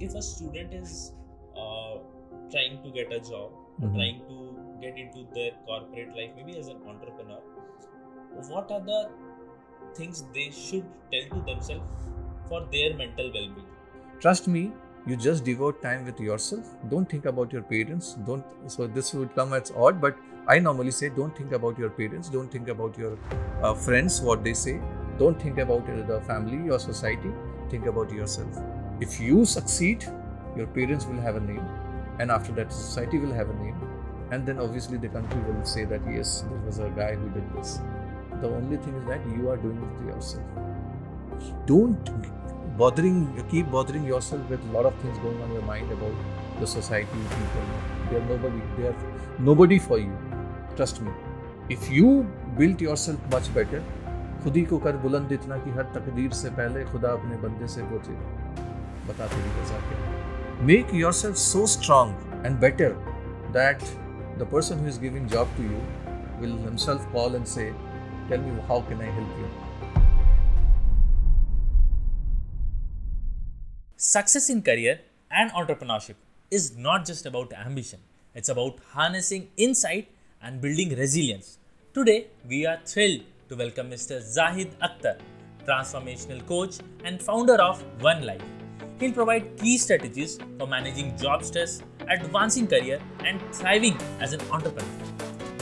if a student is trying to get a job, trying to get into their corporate life, maybe as an entrepreneur, what are the things they should tell to themselves for their mental well-being? Trust me, you just devote time with yourself. Don't think about your parents. So this would come as odd, but I normally say don't think about your parents. Don't think about your friends, what they say. Don't think about the family or society. Think about yourself. If you succeed, your parents will have a name, and after that, society will have a name, and then obviously the country will say that yes, there was a guy who did this. The only thing is that you are doing it to yourself. Don't keep bothering yourself with a lot of things going on in your mind about the society, people. They are nobody for you. Trust me. If you build yourself much better, खुद ही को कर बुलंद इतना कि हर तकदीर से पहले खुदा अपने बंदे से पूछे बता तेरी रज़ा क्या. Make yourself so strong and better that the person who is giving job to you will himself call and say, tell me how can I help you. Success in career and entrepreneurship is not just about ambition. It's about harnessing insight and building resilience. Today, we are thrilled to welcome Mr. Zahid Akhtar, transformational coach and founder of OneLife. He'll provide key strategies for managing job stress, advancing career, and thriving as an entrepreneur.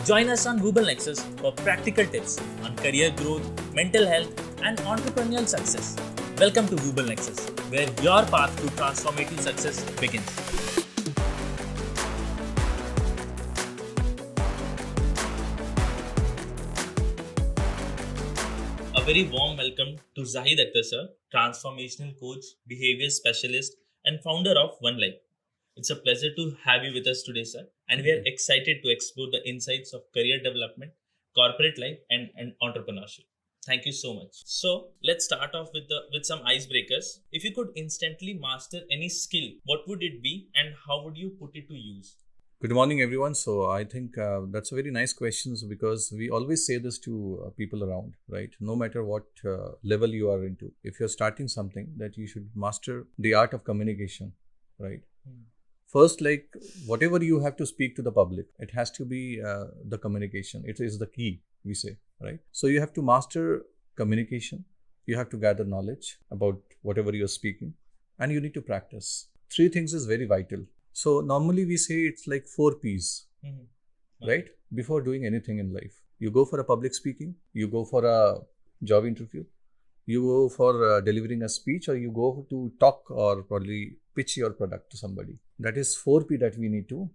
Join us on Wooble Nexus for practical tips on career growth, mental health, and entrepreneurial success. Welcome to Wooble Nexus, where your path to transformative success begins. A very warm welcome to Zahid Akhtar sir, transformational coach, behavior specialist, and founder of OneLife. It's a pleasure to have you with us today, sir, and we are excited to explore the insights of career development, corporate life, and entrepreneurship. Thank you so much. So let's start off with some icebreakers. If you could instantly master any skill, what would it be, and how would you put it to use? Good morning, everyone. So I think that's a very nice question because we always say this to people around, right? No matter what level you are into, if you're starting something, that you should master the art of communication, right? First, like whatever you have to speak to the public, it has to be the communication. It is the key, we say, right? So you have to master communication. You have to gather knowledge about whatever you're speaking, and you need to practice. 3 things is very vital. So normally we say it's like 4 P's, right? Before doing anything in life, you go for a public speaking, you go for a job interview, you go for delivering a speech, or you go to talk or probably pitch your product to somebody. That is 4 P that we need to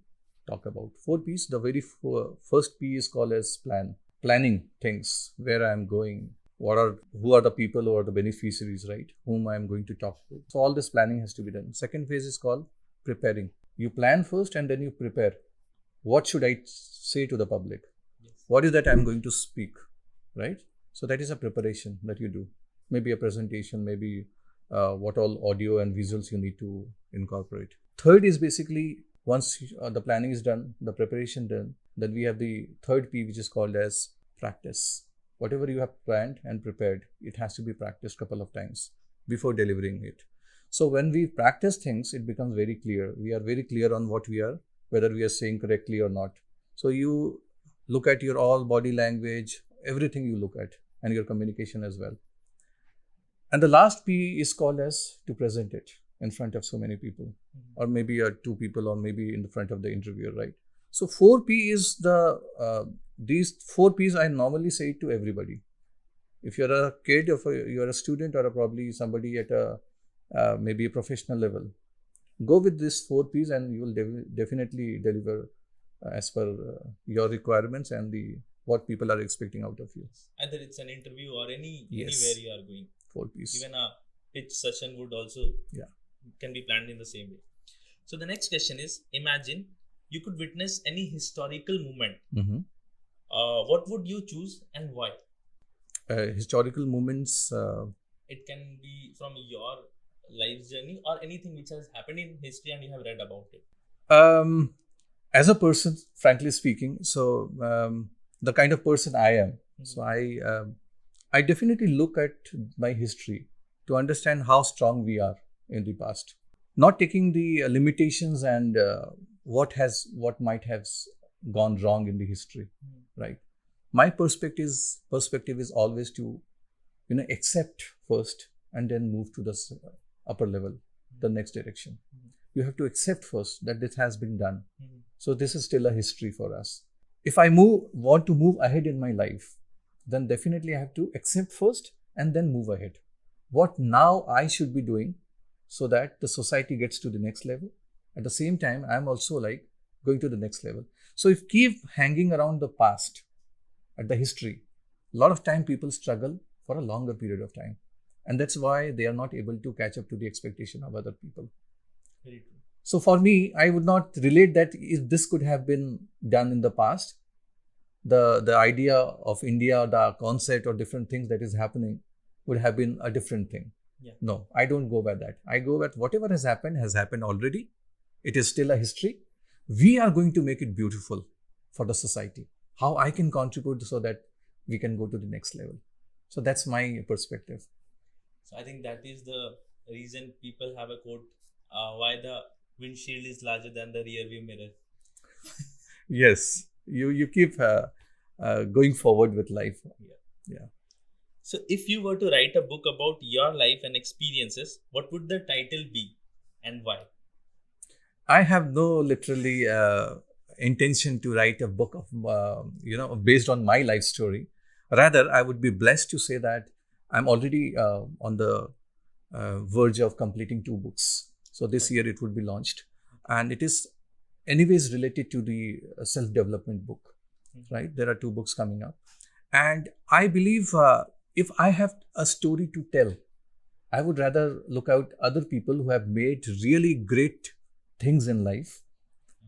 talk about. 4 P's, the very first P is called as planning things, where I am going, who are the people who are the beneficiaries, right? Whom I am going to talk to. So all this planning has to be done. Second phase is called preparing. You plan first and then you prepare. What should I say to the public? Yes. What is that I'm going to speak, right? So that is a preparation that you do. Maybe a presentation, maybe what all audio and visuals you need to incorporate. Third is basically once the planning is done, the preparation done, then we have the third P, which is called as practice. Whatever you have planned and prepared, it has to be practiced a couple of times before delivering it. So when we practice things, it becomes very clear. We are very clear on whether we are saying correctly or not. So you look at your all body language, everything you look at, and your communication as well. And the last P is called as to present it in front of so many people, or maybe 2 people, or maybe in the front of the interviewer, right? So 4 P is these 4 Ps I normally say to everybody. If you're a kid, if you're a student, or probably somebody at maybe a professional level, go with these 4 Ps and you will definitely deliver as per your requirements and what people are expecting out of you. Either it's an interview or anywhere you are going. 4 Ps. Even a pitch session would also can be planned in the same way. So the next question is, imagine you could witness any historical moment. What would you choose and why? Historical moments. It can be from your life's journey or anything which has happened in history and you have read about it. As a person, frankly speaking, so the kind of person I am, so I definitely look at my history to understand how strong we are in the past. not taking the limitations and what might have gone wrong in the history, right? My perspective is always to accept first and then move to the upper level, the next direction. You have to accept first that this has been done. So this is still a history for us. If I want to move ahead in my life, then definitely I have to accept first and then move ahead. What now I should be doing so that the society gets to the next level. At the same time, I'm also like going to the next level. So if keep hanging around the past, at the history, a lot of time people struggle for a longer period of time. And that's why they are not able to catch up to the expectation of other people. Very true. So for me, I would not relate that if this could have been done in the past, the idea of India, the concept or different things that is happening would have been a different thing. Yeah. No, I don't go by that. I go with whatever has happened already. It is still a history. We are going to make it beautiful for the society. How I can contribute so that we can go to the next level. So that's my perspective. So I think that is the reason people have a quote, why the windshield is larger than the rear view mirror. Yes, you keep going forward with life. Yeah. So if you were to write a book about your life and experiences, what would the title be and why? I have no literally intention to write a book of based on my life story. Rather, I would be blessed to say that I'm already on the verge of completing 2 books. So this year it would be launched, and it is anyways related to the self-development book, right? There are 2 books coming up, and I believe if I have a story to tell, I would rather look out other people who have made really great things in life,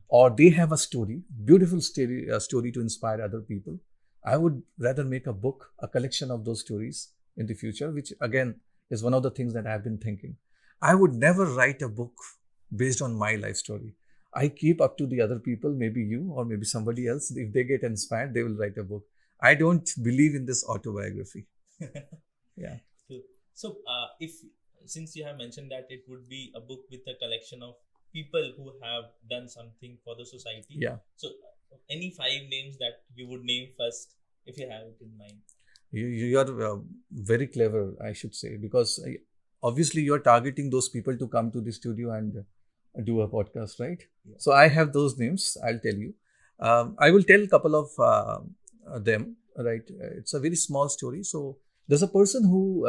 or they have a story, beautiful story to inspire other people. I would rather make a book, a collection of those stories in the future, which again is one of the things that I've been thinking. I would never write a book based on my life story. I keep up to the other people, maybe you or maybe somebody else. If they get inspired, they will write a book. I don't believe in this autobiography. Yeah. So, if since you have mentioned that it would be a book with a collection of people who have done something for the society. Yeah. So, any 5 names that you would name first, if you have it in mind? You are very clever, I should say, because obviously you are targeting those people to come to the studio and do a podcast, right? Yeah. So I have those names. I'll tell you. I will tell a couple of them. Right? It's a very small story. So there's a person who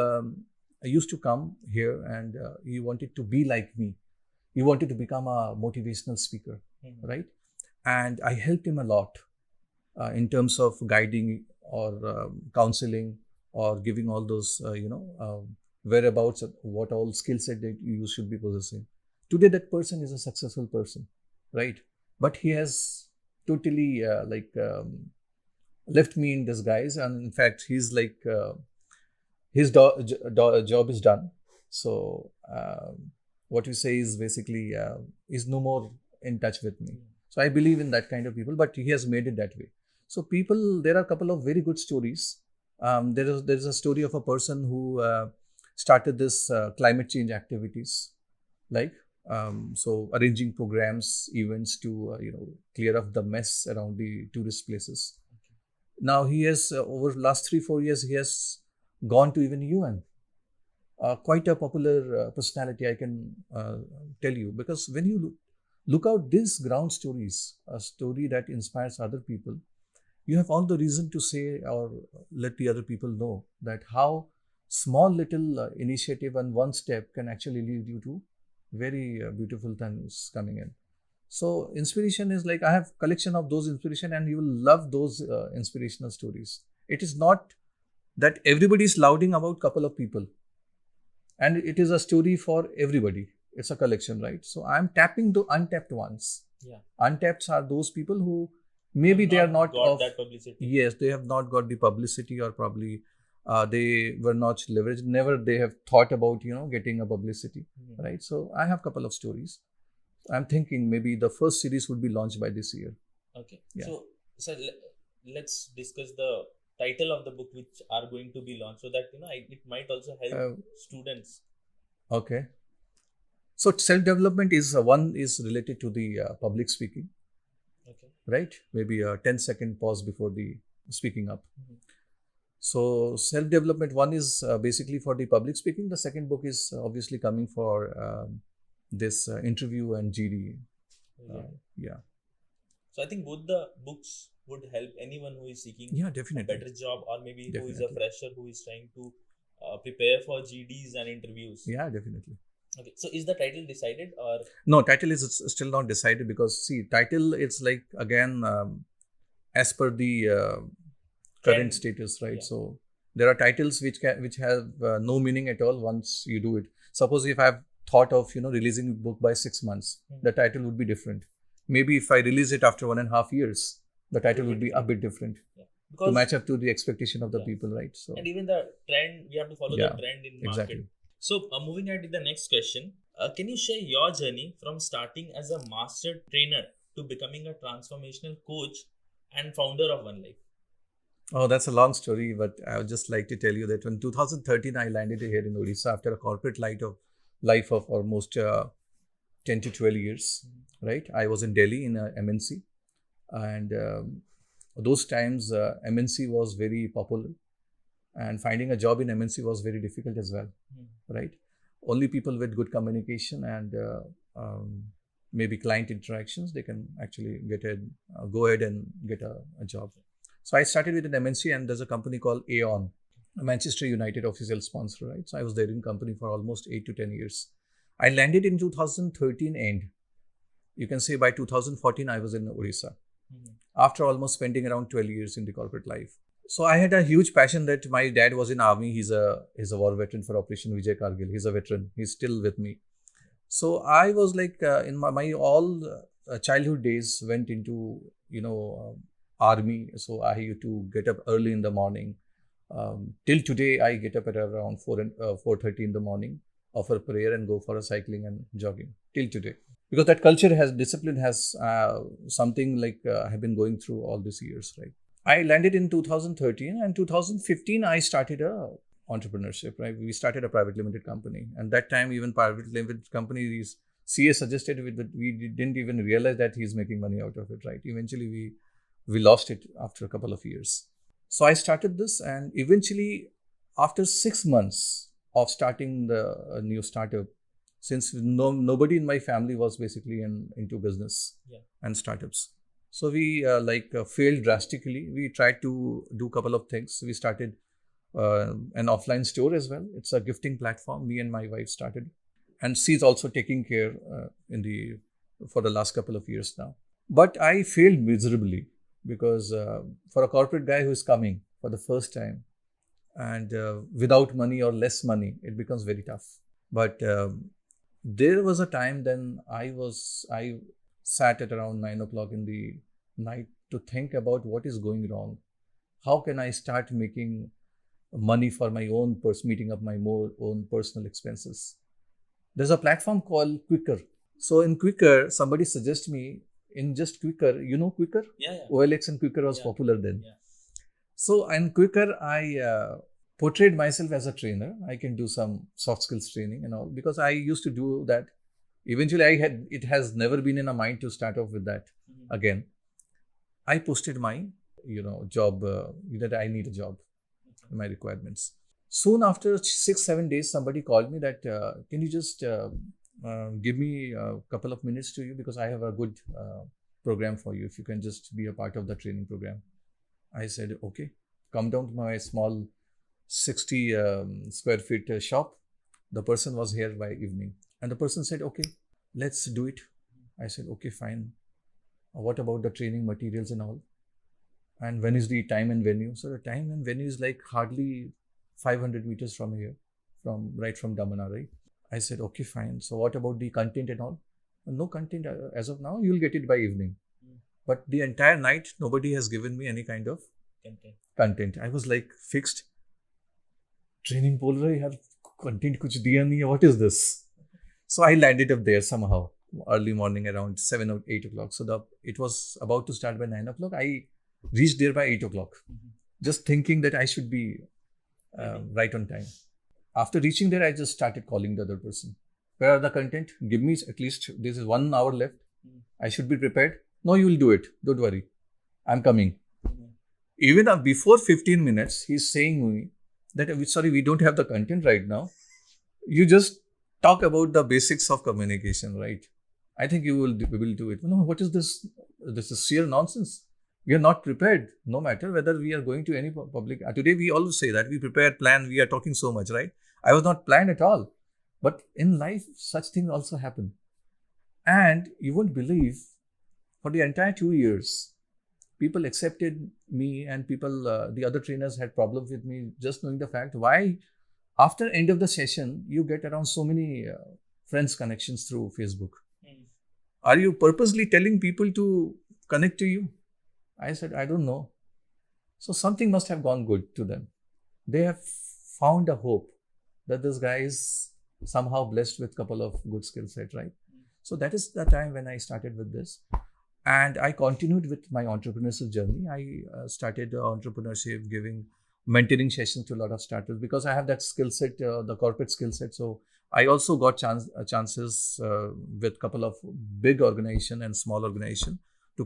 used to come here and he wanted to be like me. He wanted to become a motivational speaker, right? And I helped him a lot in terms of guiding or counseling or giving all those, whereabouts, what all skill set that you should be possessing. Today, that person is a successful person, right? But he has totally left me in disguise, and in fact, he's like his job is done. So what you say is basically is no more in touch with me. So I believe in that kind of people, but he has made it that way. So people, there are a couple of very good stories. There is a story of a person who started this climate change activities, like so arranging programs, events to clear up the mess around the tourist places. Now he has over the last 3-4 years he has gone to even UN. Quite a popular personality, I can tell you, because when you look out these ground stories, a story that inspires other people, you have all the reason to say or let the other people know that how small little initiative and one step can actually lead you to very beautiful things coming in. So inspiration is like, I have collection of those inspiration, and you will love those inspirational stories. It is not that everybody is lauding about couple of people, and it is a story for everybody. It's a collection, right? So I'm tapping the untapped ones. Yeah. Untapped are those people who maybe they are not got that publicity. Yes, they have not got the publicity, or probably they were not leveraged. Never they have thought about getting a publicity, right? So I have couple of stories. I'm thinking maybe the first series would be launched by this year. Okay. Yeah. So let's discuss the title of the book which are going to be launched, so that it might also help students. Okay. So self-development is one is related to the public speaking, Okay. right? Maybe a 10-second pause before the speaking up. Mhm. So self-development one is basically for the public speaking. The second book is obviously coming for this interview and GD. Yeah. Yeah, So I think both the books would help anyone who is seeking yeah, a definitely, better job, or maybe who is a definitely. fresher who is trying to prepare for GDs and interviews. Yeah, definitely. Okay. So is the title decided or? No, title is still not decided because see, title it's like again as per the current Trend. status, right? Yeah. So there are titles which have no meaning at all once you do it. Suppose if I've thought of releasing a book by 6 months, the title would be different. Maybe if I release it after 1.5 years, the title would be a bit different Yeah. to Because match up to the expectation of the Yeah. people, right? So and even the trend, we have to follow Yeah, the trend in market. exactly. So moving ahead to the next question, can you share your journey from starting as a master trainer to becoming a transformational coach and founder of OneLife? Oh, that's a long story, but I would just like to tell you that in 2013 I landed here in Odisha after a corporate life of almost 10 to 12 years, right? I was in Delhi in a MNC, and those times MNC was very popular, and finding a job in MNC was very difficult as well, right? Only people with good communication and maybe client interactions, they can actually go ahead and get a job. So I started with an MNC, and there's a company called Aon, a Manchester United official sponsor, right? So I was there in company for almost 8 to 10 years. I landed in 2013 end. You can say by 2014 I was in Odisha. After almost spending around 12 years in the corporate life. So I had a huge passion that my dad was in army. He's a war veteran for Operation Vijay Kargil. He's a veteran. He's still with me. So I was like in my all childhood days went into army. So I used to get up early in the morning. Till today, I get up at around 4:30 in the morning, offer prayer and go for a cycling and jogging till today. Because that culture discipline has something like I have been going through all these years, right? I landed in 2013, and 2015 I started a entrepreneurship, right? We started a private limited company, and that time even private limited companies CA suggested we didn't even realize that he's making money out of it, right? Eventually we lost it after a couple of years. So I started this, and eventually after 6 months of starting the new startup, since nobody in my family was basically into business and startups. So we failed drastically. We tried to do a couple of things. We started an offline store as well. It's a gifting platform. Me and my wife started, and she's also taking care for the last couple of years now. But I failed miserably because for a corporate guy who is coming for the first time and without money or less money, it becomes very tough. But there was a time then I sat at around 9 o'clock in the night to think about what is going wrong. How can I start making money for my own meeting up my own personal expenses? There's a platform called Quicker. So in Quicker, somebody suggests me in just Quicker, Quicker? Yeah. OLX and Quicker was popular then. Yeah. So in Quicker, I portrayed myself as a trainer. I can do some soft skills training and all because I used to do that. Eventually, it has never been in my mind to start off with that again. I posted my job that I need a job, my requirements. Soon after 6-7 days, somebody called me that can you just give me a couple of minutes to you because I have a good program for you. If you can just be a part of the training program. I said, okay, come down to my small 60 square feet shop. The person was here by evening. And the person said, okay, let's do it. I said, okay, fine. What about the training materials and all? And when is the time and venue? So the time and venue is like hardly 500 meters from here, right from Damana, right? I said, okay, fine. So what about the content and all? No content as of now. You'll get it by evening. But the entire night, nobody has given me any kind of content. I was like fixed. Training bol rahe yaar, content kuch diya nahi hai. What is this? So I landed up there somehow early morning around 7 or 8 o'clock. So it was about to start by 9 o'clock. I reached there by 8 o'clock, just thinking that I should be right on time. After reaching there, I just started calling the other person. Where are the content? Give me at least, this is 1 hour left. I should be prepared. No, you will do it. Don't worry. I'm coming. Even before 15 minutes, he's saying me that, sorry, we don't have the content right now. You just talk about the basics of communication, right? I think we will do it. No, what is this? This is sheer nonsense. We are not prepared, no matter whether we are going to any public. Today, we always say that we prepare, plan, we are talking so much, right? I was not planned at all. But in life, such things also happen. And you won't believe, for the entire 2 years, people accepted me, and people, the other trainers had problems with me, just knowing the fact why after end of the session, you get around so many friends connections through Facebook. Are you purposely telling people to connect to you? I said, I don't know. So something must have gone good to them. They have found a hope that this guy is somehow blessed with a couple of good skill sets, right? So that is the time when I started with this. And I continued with my entrepreneurship journey. I started entrepreneurship, giving mentoring sessions to a lot of startups because I have that skill set, the corporate skill set. So I also got chances with a couple of big organization and small organization to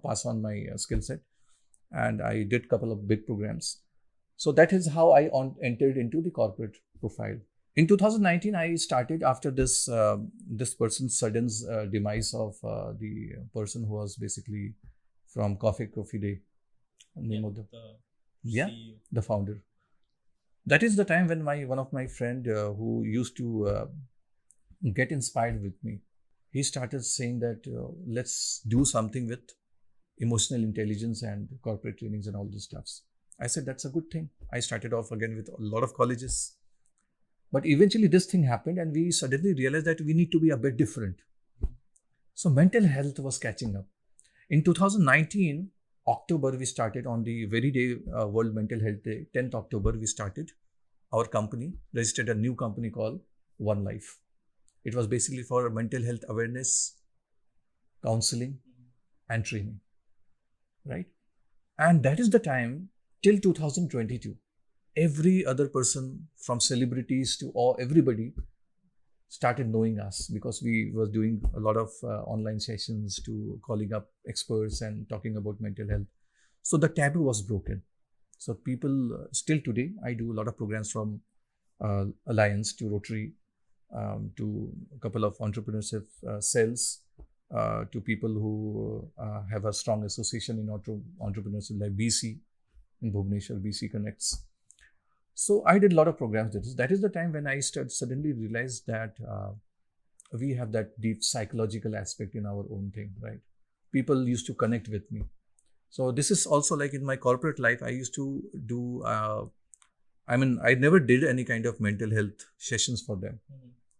pass on my skill set. And I did a couple of big programs. So that is how I entered into the corporate profile. In 2019, I started after this person's sudden demise of the person who was basically from Coffee Day. The founder. That is the time when one of my friend who used to get inspired with me, he started saying that let's do something with emotional intelligence and corporate trainings and all these stuffs. I said, that's a good thing. I started off again with a lot of colleges. But eventually this thing happened and we suddenly realized that we need to be a bit different. So mental health was catching up. In 2019, October, we started on the very day, World Mental Health Day, 10th October, we started our company, registered a new company called OneLife. It was basically for mental health awareness, counseling and training, right? And that is the time till 2022. Every other person from celebrities to everybody started knowing us because we were doing a lot of online sessions to calling up experts and talking about mental health. So the taboo was broken. So people still today, I do a lot of programs from Alliance to Rotary to a couple of entrepreneurship cells to people who have a strong association in entrepreneurship like BC in Bhubaneswar, BC Connects. So I did a lot of programs. That is the time when I suddenly realized that we have that deep psychological aspect in our own thing, right? People used to connect with me. So this is also like in my corporate life, I used to do, I never did any kind of mental health sessions for them.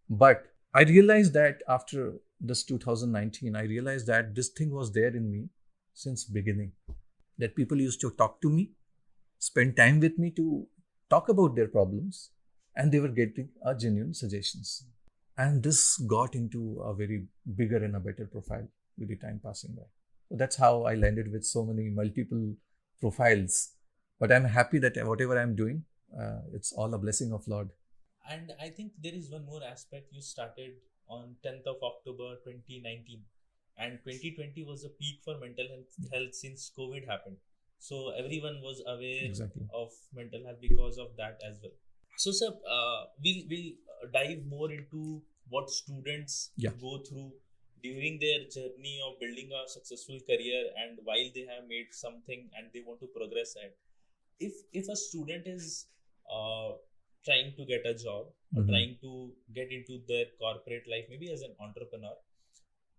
But I realized that after this 2019, I realized that this thing was there in me since beginning. That people used to talk to me, spend time with me to talk about their problems, and they were getting genuine suggestions. And this got into a very bigger and a better profile with the time passing by. So that's how I landed with so many multiple profiles. But I'm happy that whatever I'm doing, it's all a blessing of Lord. And I think there is one more aspect. You started on 10th of October 2019, and 2020 was a peak for mental health since COVID happened. So everyone was aware of mental health because of that as well. So sir, we'll dive more into what students go through during their journey of building a successful career, and while they have made something and they want to progress at. If a student is trying to get a job or trying to get into their corporate life, maybe as an entrepreneur,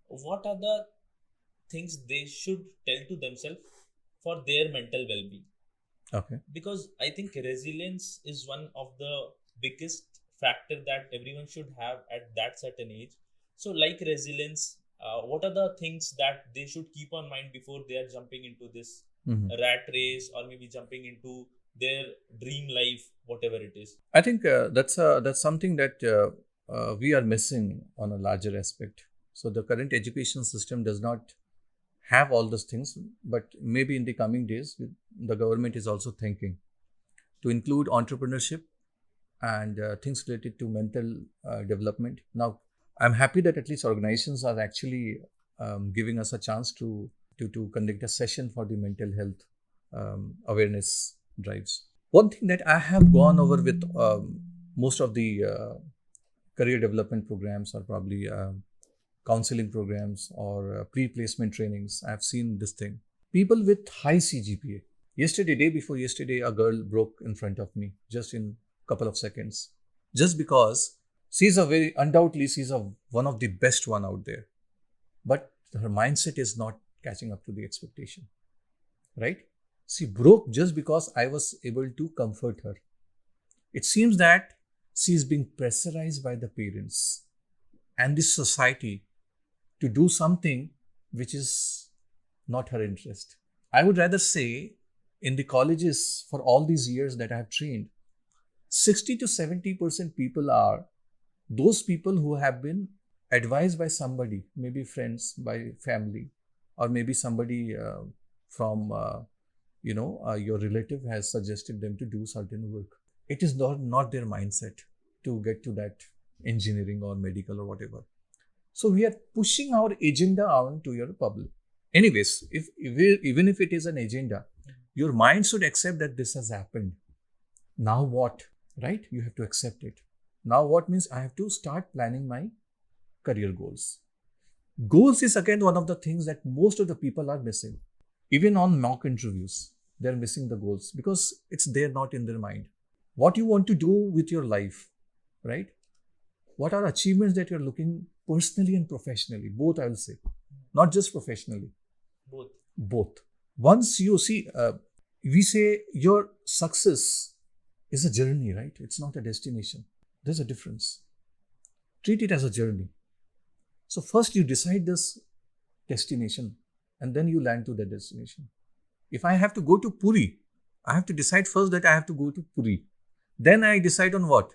what are the things they should tell to themselves for their mental well-being? Okay. Because I think resilience is one of the biggest factor that everyone should have at that certain age. So like resilience, what are the things that they should keep on mind before they are jumping into this rat race, or maybe jumping into their dream life, whatever it is? I think that's something that we are missing on a larger aspect. So the current education system does not have all those things, but maybe in the coming days, the government is also thinking to include entrepreneurship and things related to mental development. Now, I'm happy that at least organizations are actually giving us a chance to conduct a session for the mental health awareness drives. One thing that I have gone over with most of the career development programs, or probably counseling programs, or pre-placement trainings, I've seen this thing. People with high CGPA. Yesterday, day before yesterday, a girl broke in front of me just in couple of seconds, just because she's one of the best one out there, but her mindset is not catching up to the expectation, right? She broke just because I was able to comfort her. It seems that she is being pressurized by the parents and this society to do something which is not her interest. I would rather say, in the colleges, for all these years that I have trained, 60 to 70% people are those people who have been advised by somebody, maybe friends, by family, or maybe somebody from your relative has suggested them to do certain work. It is not their mindset to get to that engineering or medical or whatever. So we are pushing our agenda out to your public. Anyways, even if it is an agenda, your mind should accept that this has happened. Now what? Right? You have to accept it. Now what means I have to start planning my career goals. Goals is again one of the things that most of the people are missing. Even on mock interviews, they're missing the goals because it's there, not in their mind. What you want to do with your life, right? What are achievements that you're looking personally and professionally? Both, I will say. Not just professionally. Both. Once you see, we say your success is a journey, right? It's not a destination. There's a difference. Treat it as a journey. So first you decide this destination and then you land to the destination. If I have to go to Puri, I have to decide first that I have to go to Puri. Then I decide on what?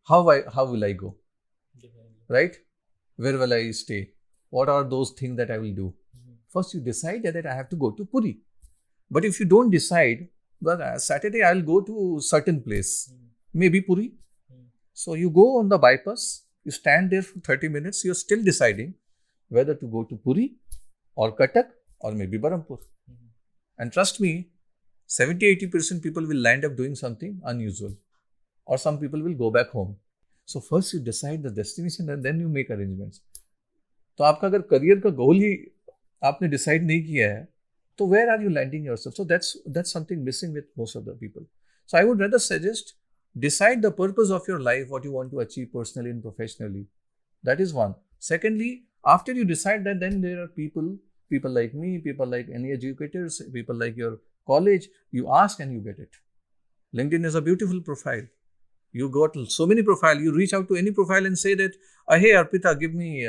How will I go? Right? Where will I stay? What are those things that I will do? First you decide that I have to go to Puri. But if you don't decide, well, Saturday I'll go to certain place, maybe Puri. So you go on the bypass, you stand there for 30 minutes, you're still deciding whether to go to Puri or Cuttack or maybe Berhampur. And trust me, 70-80% people will land up doing something unusual, or some people will go back home. So first you decide the destination and then you make arrangements. तो आपका अगर career का गोल ही आपने decide नहीं किया है, तो where are you landing yourself? So that's something missing with most of the people. So I would rather suggest, decide the purpose of your life, what you want to achieve personally and professionally. That is one. Secondly, after you decide that, then there are people like me, people like any educators, people like your college, you ask and you get it. LinkedIn is a beautiful profile. You got so many profiles. You reach out to any profile and say that, hey Arpita, give me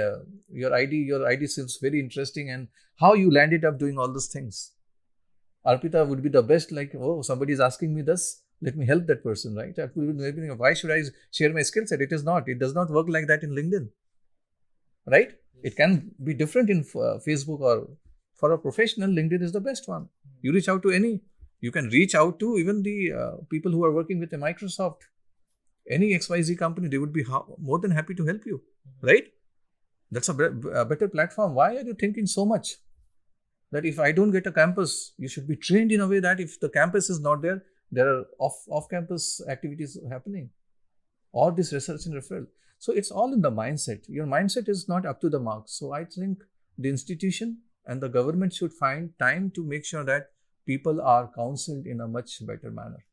your ID. Your ID seems very interesting, and how you landed up doing all those things. Arpita would be the best, like, oh, somebody is asking me this, let me help that person, right? That would be maybe, why should I share my skill set? It is not. It does not work like that in LinkedIn, right? It can be different in Facebook, or for a professional, LinkedIn is the best one. You reach out to any. You can reach out to even the people who are working with Microsoft, any XYZ company. They would be more than happy to help you, right? That's a better platform. Why are you thinking so much that if I don't get a campus, you should be trained in a way that if the campus is not there, there are off-campus activities happening, or this research and referral. So it's all in the mindset. Your mindset is not up to the mark. So I think the institution and the government should find time to make sure that people are counseled in a much better manner,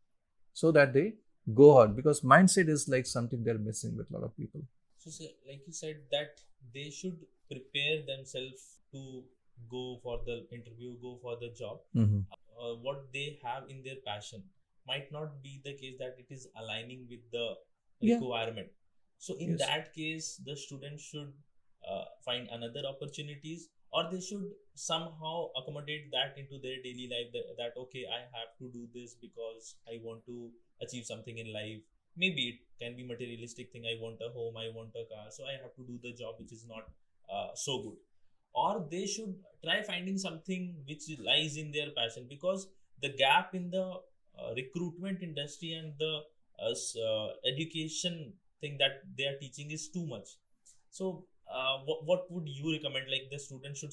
so that they go on, because mindset is like something they're missing with a lot of people. So, like you said, that they should prepare themselves to go for the interview, go for the job. What they have in their passion might not be the case that it is aligning with the requirement. So in that case, the student should find another opportunities, or they should somehow accommodate that into their daily life, that okay, I have to do this because I want to achieve something in life. Maybe it can be materialistic thing. I want a home, I want a car, so I have to do the job which is not so good. Or they should try finding something which lies in their passion, because the gap in the recruitment industry and the education thing that they are teaching is too much. So what would you recommend? Like the student should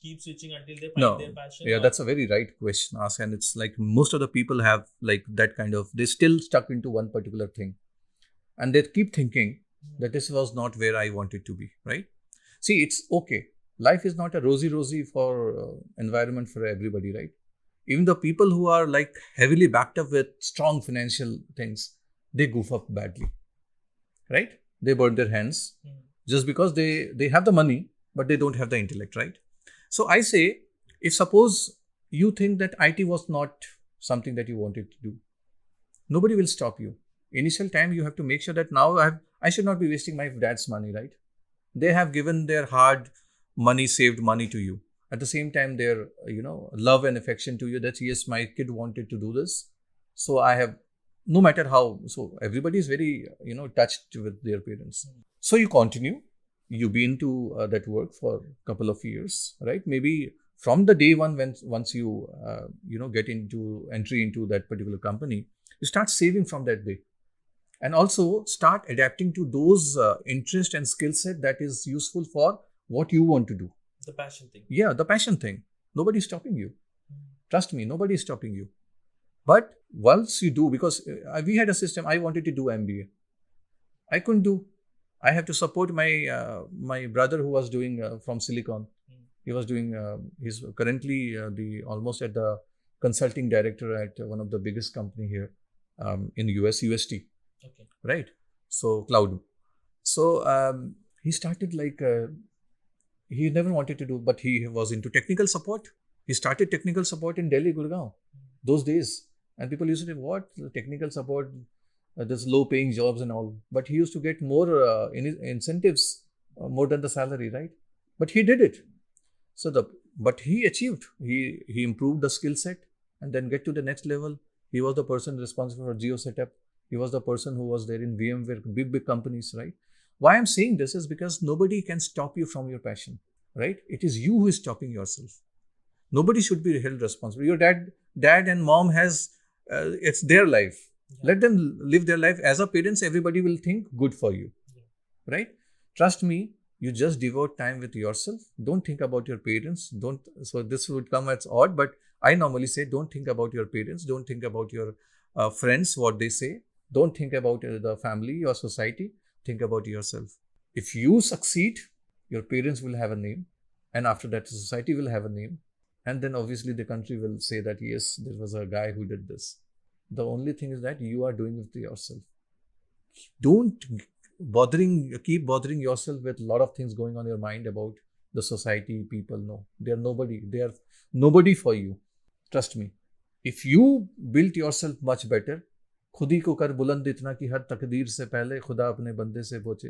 keep switching until they find their No, passion, yeah, or that's a very right question, ask, and it's like most of the people have like that kind of, they still stuck into one particular thing, and they keep thinking that this was not where I wanted to be, right? See, it's okay. Life is not a rosy for environment for everybody, right? Even the people who are like heavily backed up with strong financial things, they goof up badly, right? They burn their hands just because they have the money, but they don't have the intellect, right? So I say, if suppose you think that IT was not something that you wanted to do, nobody will stop you. Initial time, you have to make sure that now I should not be wasting my dad's money, right? They have given their hard money, saved money to you. At the same time, their love and affection to you, that yes, my kid wanted to do this, so I have, no matter how. So everybody is very touched with their parents. So you continue, you be into that work for a couple of years, right? Maybe from the day one, when once you get into entry into that particular company, you start saving from that day, and also start adapting to those interest and skill set that is useful for what you want to do. the passion thing? Yeah, the passion thing. Nobody is stopping you. Trust me, nobody is stopping you. But once you do, because we had a system, I wanted to do MBA. I couldn't do. I have to support my brother who was doing from Silicon. He was doing. He's currently the almost at the consulting director at one of the biggest company here in US, UST. Okay. Right. So cloud. So he started like he never wanted to do, but he was into technical support. He started technical support in Delhi, Gurgaon, those days, and people used to say, "What technical support? There's low-paying jobs and all." But he used to get more incentives, more than the salary, right? But he did it. So but he achieved. He improved the skill set, and then get to the next level. He was the person responsible for geo setup. He was the person who was there in VMware, big companies, right? Why I'm saying this is because nobody can stop you from your passion, right? It is you who is stopping yourself. Nobody should be held responsible. Your dad and mom has, it's their life. Yeah. Let them live their life. As a parents, everybody will think good for you, right? Trust me, you just devote time with yourself. Don't think about your parents. Don't. So this would come as odd, but I normally say, don't think about your parents. Don't think about your friends, what they say. Don't think about the family or society. Think about yourself. If you succeed, your parents will have a name, and after that, the society will have a name, and then obviously the country will say that yes, there was a guy who did this. The only thing is that you are doing it to yourself. Don't keep bothering yourself with a lot of things going on in your mind about the society, people. No, they are nobody. They are nobody for you. Trust me. If you built yourself much better, खुद ही को कर बुलंद इतना कि हर तकदीर से पहले खुदा अपने बंदे से पूछे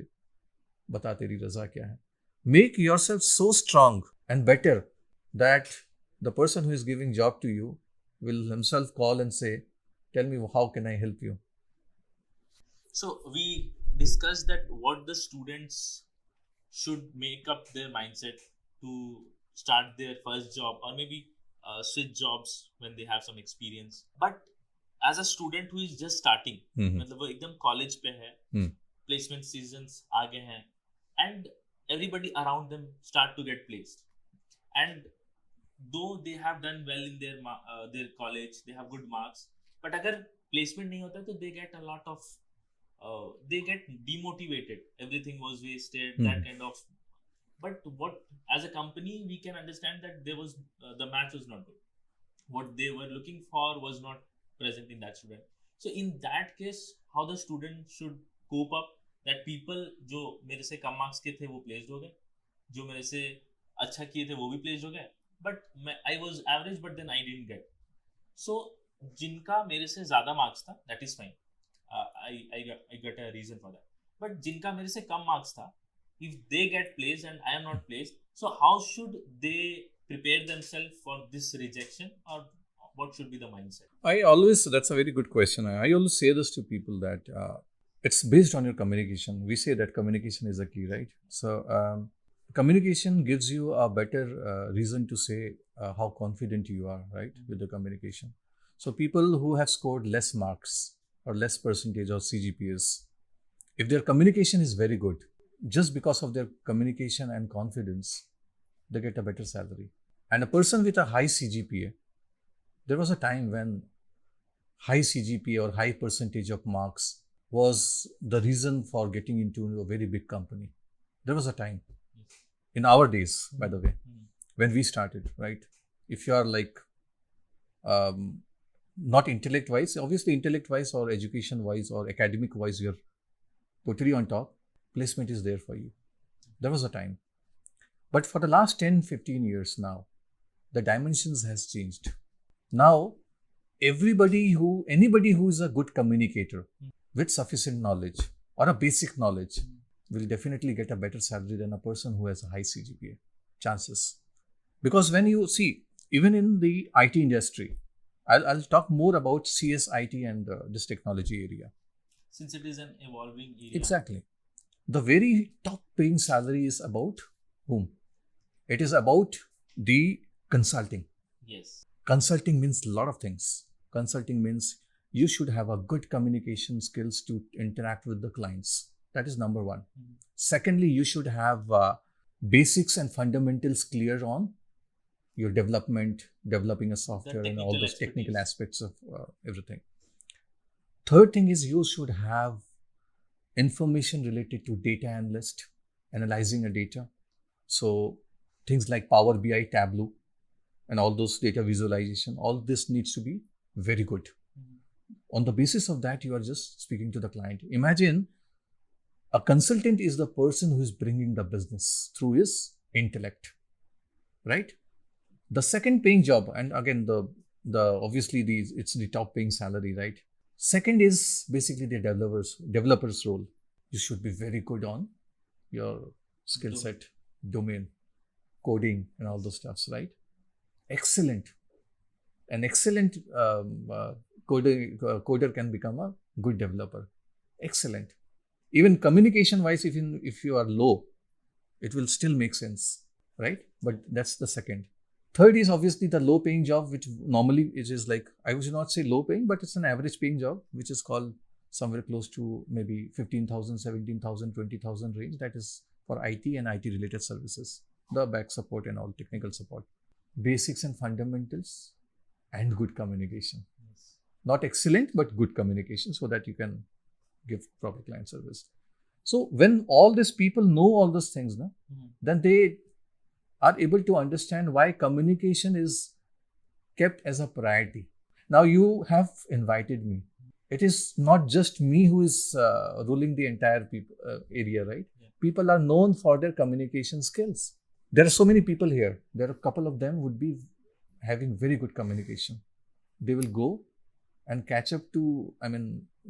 बता तेरी रजा क्या है. Make yourself so strong and better that the person who is giving job to you will himself call and say, tell me, how can I help you? So we discussed that what the students should make up their mindset to start their first job, or maybe switch jobs when they have some experience. But as a student who is just starting, मतलब वो एकदम college पे है, placement seasons आ गए हैं, and everybody around them start to get placed, and though they have done well in their college, they have good marks, but अगर placement नहीं होता तो they get a lot of they get demotivated. Everything was wasted. That kind of. But what, as a company, we can understand that there was the match was not good. What they were looking for was not present in that student. So in that case, how the student should cope up that people जो मेरे से कम marks के थे वो placed हो गए, जो मेरे से अच्छा किए थे वो भी placed हो गए, but I was average, but then I didn't get. So जिनका मेरे से ज़्यादा marks था, that is fine. I got a reason for that. But जिनका मेरे से कम marks था, if they get placed and I am not placed, so how should they prepare themselves for this rejection, or what should be the mindset? That's a very good question. I always say this to people that it's based on your communication. We say that communication is a key, right? So communication gives you a better reason to say how confident you are, right, with the communication. So people who have scored less marks, or less percentage or CGPAs, if their communication is very good, just because of their communication and confidence, they get a better salary. And a person with a high CGPA, there was a time when high CGPA or high percentage of marks was the reason for getting into a very big company. There was a time in our days, by the way, when we started, right? If you are like not intellect wise, obviously intellect wise or education wise or academic wise, you're totally on top, placement is there for you. There was a time. But for the last 10-15 years now, the dimensions has changed. Now, anybody who is a good communicator with sufficient knowledge or a basic knowledge will definitely get a better salary than a person who has a high CGPA. Chances. Because when you see, even in the IT industry, I'll talk more about CS, IT and this technology area. Since it is an evolving area. Exactly. The very top paying salary is about whom? It is about the consulting. Yes. Consulting means a lot of things. Consulting means you should have a good communication skills to interact with the clients. That is number one. Secondly, you should have basics and fundamentals clear on your development, developing a software and all those technical aspects of everything. Third thing is you should have information related to data analyst, analyzing a data. So things like Power BI, Tableau, and all those data visualization, all this needs to be very good. On the basis of that, you are just speaking to the client. Imagine a consultant is the person who is bringing the business through his intellect, right? The second paying job, and again, the obviously it's the top paying salary, right? Second is basically the developer's role. You should be very good on your skill set, domain, coding, and all those stuffs, right? Excellent. An excellent coder can become a good developer. Excellent. Even communication wise, if you are low, it will still make sense, right? But that's the second. Third is obviously the low paying job, which normally it is like, I would not say low paying, but it's an average paying job, which is called somewhere close to maybe 15,000, 17,000, 20,000 range. That is for IT and IT related services, the back support and all technical support. Basics and fundamentals and good communication. Yes. Not excellent, but good communication so that you can give proper client service. So when all these people know all those things, then they are able to understand why communication is kept as a priority. Now you have invited me. It is not just me who is ruling the entire area, right? Yeah. People are known for their communication skills. There are so many people here. There are a couple of them would be having very good communication. They will go and catch up to,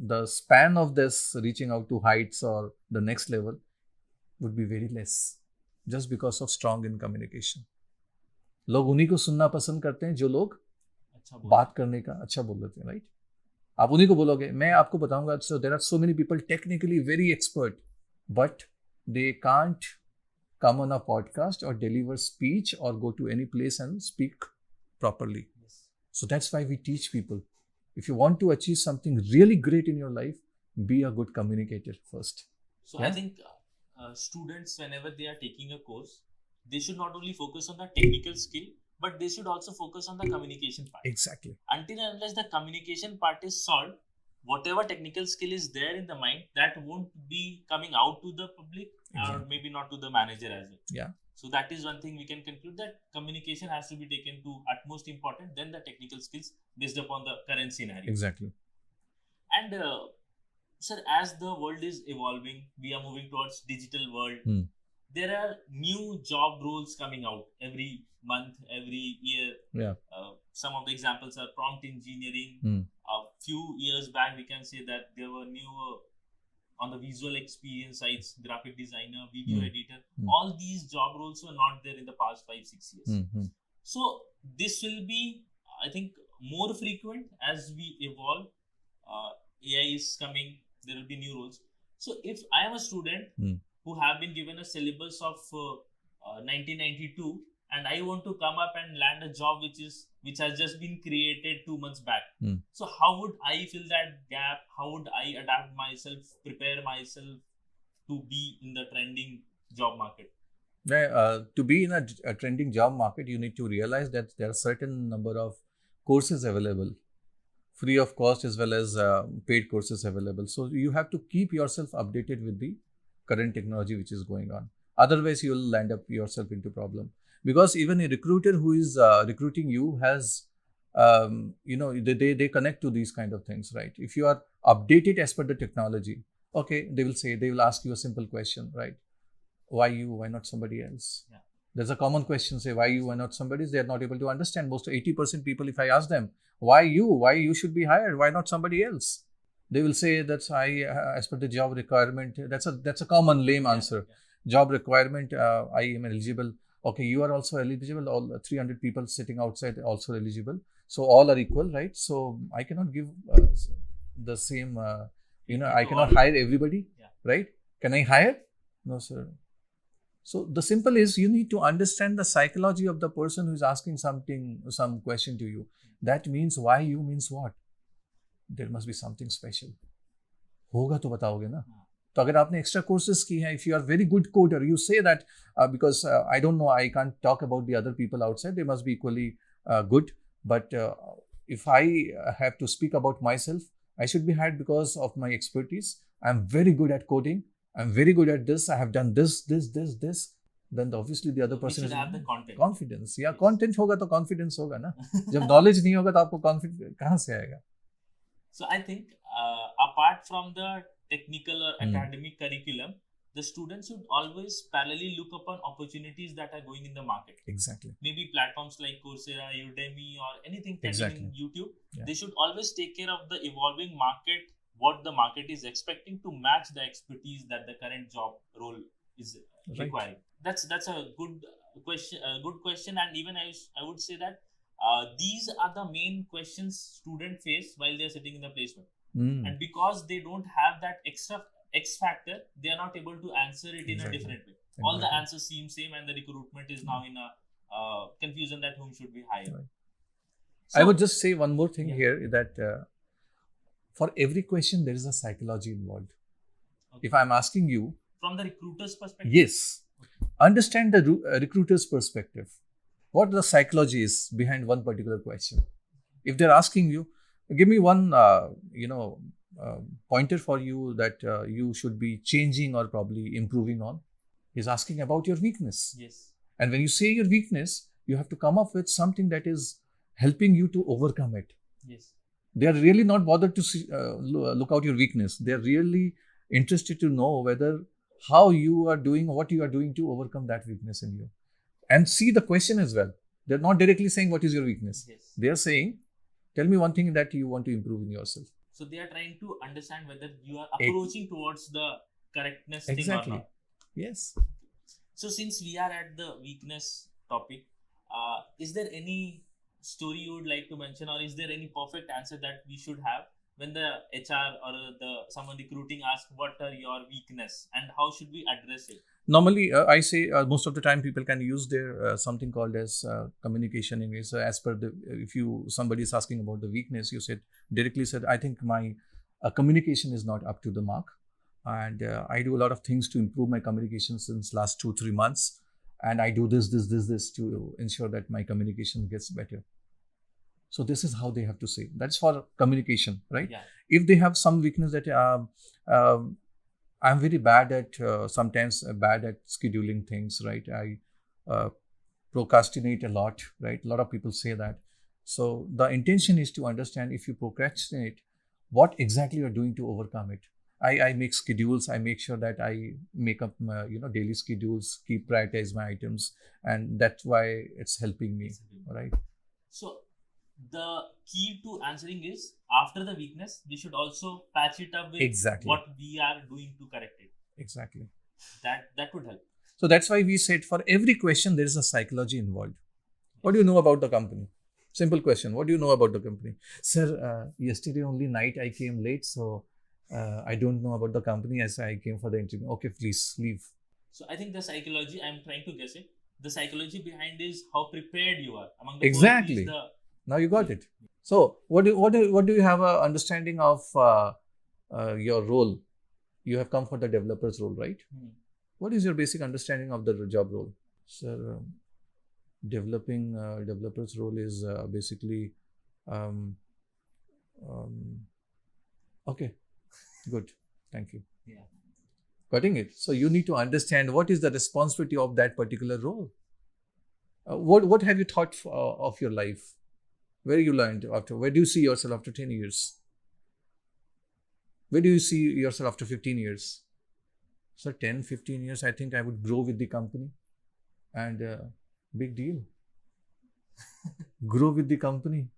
the span of this reaching out to heights or the next level would be very less. Just because of strong in communication. लोग उन्हीं को सुनना पसंद करते हैं जो लोग बात करने का अच्छा बोल लेते हैं, राइट? आप उन्हीं को बोलोगे. मैं आपको बताऊंगा. So there are so many people technically very expert, but they can't come on a podcast or deliver speech or go to any place and speak properly. Yes. So that's why we teach people. If you want to achieve something really great in your life, be a good communicator first. So yeah? I think students, whenever they are taking a course, they should not only focus on the technical skill, but they should also focus on the communication part. Exactly. Until and unless the communication part is solved, whatever technical skill is there in the mind, that won't be coming out to the public. Exactly. Or maybe not to the manager as well. Yeah. So that is one thing we can conclude, that communication has to be taken to utmost important, then the technical skills based upon the current scenario. Exactly. And sir, as the world is evolving, we are moving towards digital world. There are new job roles coming out every month, every year. Yeah. Some of the examples are prompt engineering. A few years back, we can say that there were new on the visual experience sides, graphic designer, video editor. All these job roles were not there in the past 5-6 years. So this will be, I think, more frequent as we evolve. AI is coming. There will be new roles. So if I am a student who have been given a syllabus of 1992 and I want to come up and land a job which has just been created 2 months back. So how would I fill that gap? How would I adapt myself, prepare myself to be in the trending job market? To be in a trending job market, you need to realize that there are certain number of courses available, free of cost as well as paid courses available. So you have to keep yourself updated with the current technology which is going on. Otherwise, you will land up yourself into problem. Because even a recruiter who is recruiting you has, they connect to these kind of things, right? If you are updated as per the technology, okay, they will ask you a simple question, right? Why you? Why not somebody else? Yeah. There's a common question, say, why you? Why not somebody else? They are not able to understand. Most 80% people, if I ask them, why you? Why you should be hired? Why not somebody else? They will say that's as per the job requirement. That's a common lame answer. Yeah. Job requirement. I am eligible. Okay, you are also eligible. All 300 people sitting outside also eligible. So all are equal, right? So I cannot give the same. I cannot hire everybody, right? Can I hire? No, sir. So the simple is you need to understand the psychology of the person who is asking some question to you. That means why you means what? There must be something special. होगा तो बताओगे ना. तो अगर आपने extra courses की हैं, if you are very good coder, you say that because I don't know, I can't talk about the other people outside. They must be equally good. But if I have to speak about myself, I should be hired because of my expertise. I'm very good at coding. I'm very good at this. I have done this. Then obviously the other person should have the content. Confidence. Yeah, yes. Content होगा तो confidence होगा ना. जब knowledge नहीं होगा तो आपको confidence कहाँ से आएगा? So I think apart from the technical or academic curriculum, the students should always parallelly look upon opportunities that are going in the market. Exactly. Maybe platforms like Coursera, Udemy, or anything trending in YouTube. Yeah. They should always take care of the evolving market, what the market is expecting to match the expertise that the current job role is requiring. That's a good question, and even I would say that these are the main questions students face while they are sitting in the placement. And because they don't have that extra X factor, they are not able to answer it in a different way. All the answers seem same, and the recruitment is now in a confusion that whom should be hired. Right. So, I would just say one more thing here, that for every question there is a psychology involved. Okay. If I'm asking you from the recruiter's perspective, yes, understand the recruiter's perspective. What the psychology is behind one particular question. If they're asking you, give me one pointer for you that you should be changing or probably improving on. He's asking about your weakness. Yes. And when you say your weakness, you have to come up with something that is helping you to overcome it. Yes. They are really not bothered to see, look out your weakness. They are really interested to know how you are doing, what you are doing to overcome that weakness in you. And see the question as well. They're not directly saying what is your weakness. Yes. They are saying, tell me one thing that you want to improve in yourself. So they are trying to understand whether you are approaching towards the correctness thing or not. Yes. So since we are at the weakness topic, is there any story you would like to mention, or is there any perfect answer that we should have when the HR or someone recruiting asks what are your weakness and how should we address it? Normally, I say most of the time people can use their something called as communication English. So as per if somebody is asking about the weakness, you directly said, I think my communication is not up to the mark, and I do a lot of things to improve my communication since last 2-3 months, and I do this to ensure that my communication gets better. So this is how they have to say. That's for communication, right? Yeah. If they have some weakness that I'm very bad at sometimes bad at scheduling things, right? I procrastinate a lot, right? A lot of people say that. So the intention is to understand, if you procrastinate, what exactly you're doing to overcome it. I make schedules. I make sure that I make up daily schedules, prioritize my items, and that's why it's helping me, right? So the key to answering is, after the weakness, we should also patch it up with what we are doing to correct it. Exactly. That would help. So that's why we said for every question there is a psychology involved. What do you know about the company? Simple question. What do you know about the company? Sir, yesterday only night I came late, so I don't know about the company as I came for the interview. Okay, please leave. So I think the psychology, I'm trying to guess it. the psychology behind is how prepared you are. Among the first is Exactly. the Now you got it. So what do you have a understanding of your role? You have come for the developer's role, right? What is your basic understanding of the job role? Sir, developing developer's role is basically um, um, okay, good, thank you. yeah. Cutting it. So you need to understand what is the responsibility of that particular role. What have you thought of your life? Where you learned after? Where do you see yourself after 10 years? Where do you see yourself after 15 years? So 10, 15 years, I think I would grow with the company. And big deal. Grow with the company.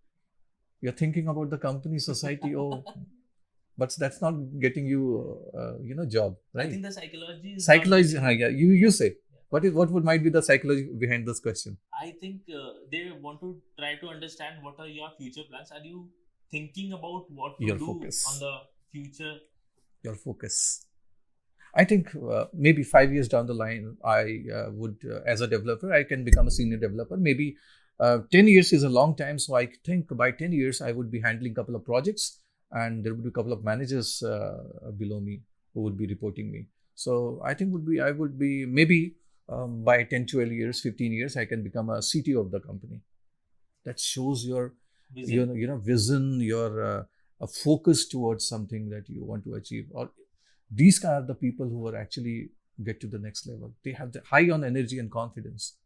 You're thinking about the company, society, oh, but that's not getting you, job, right? I think the psychology is Psychology, not yeah, you say. What might be the psychology behind this question? I think they want to try to understand what are your future plans. Are you thinking about what to Your do focus. on the future? Your focus. I think maybe 5 years down the line, I would, as a developer, I can become a senior developer. Maybe 10 years is a long time. So I think by 10 years, I would be handling a couple of projects and there would be a couple of managers below me who would be reporting me. So I think I would be maybe by 10, 12 years, 15 years, I can become a CTO of the company. That shows your Vision. vision, your a focus towards something that you want to achieve. Or these are the people who are actually get to the next level. They have the high on energy and confidence.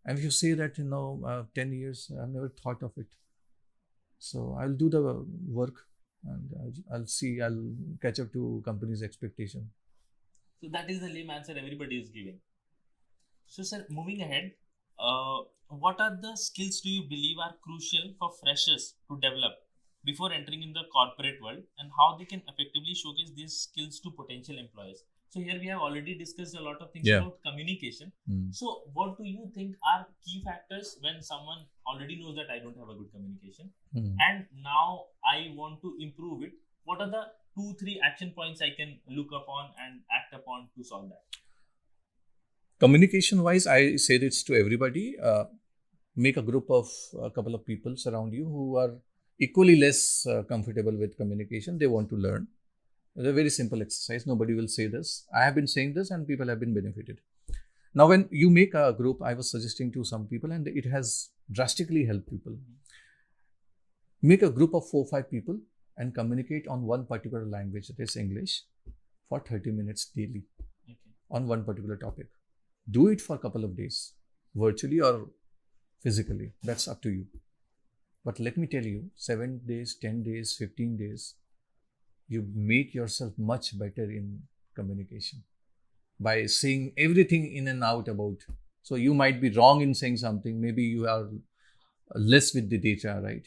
And if you say that 10 years, I've never thought of it. So I'll do the work and I'll catch up to company's expectation. So that is the lame answer everybody is giving. So, sir, moving ahead, what are the skills do you believe are crucial for freshers to develop before entering in the corporate world, and how they can effectively showcase these skills to potential employers? So here we have already discussed a lot of things about communication. So what do you think are key factors when someone already knows that I don't have a good communication and now I want to improve it? What are the 2-3 action points I can look upon and act upon to solve that? Communication wise, I say this to everybody. Make a group of a couple of people surround you who are equally less comfortable with communication. They want to learn. It's a very simple exercise. Nobody will say this. I have been saying this and people have been benefited. Now, when you make a group, I was suggesting to some people and it has drastically helped people. Make a group of 4-5 people and communicate on one particular language, that is English, for 30 minutes daily on one particular topic. Do it for a couple of days, virtually or physically. That's up to you. But let me tell you, 7 days, 10 days, 15 days, you make yourself much better in communication by saying everything in and out about. So you might be wrong in saying something. Maybe you are less with the data, right?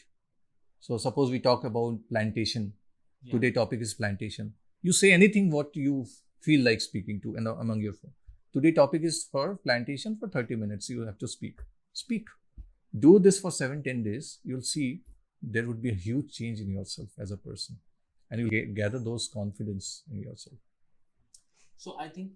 So suppose we talk about plantation. Yeah. Today topic is plantation. You say anything what you feel like speaking to and among your phone. Today topic is for plantation for 30 minutes. You have to speak. Speak. Do this for 7-10 days. You'll see there would be a huge change in yourself as a person. And you gather those confidence in yourself. So I think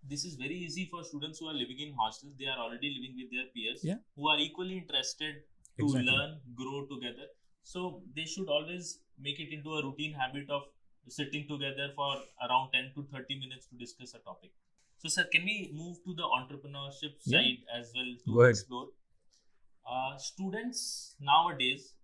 this is very easy for students who are living in hostels. They are already living with their peers who are equally interested to learn, grow together. So they should always make it into a routine habit of sitting together for around 10 to 30 minutes to discuss a topic. So, sir, can we move to the entrepreneurship side as well to explore? Students nowadays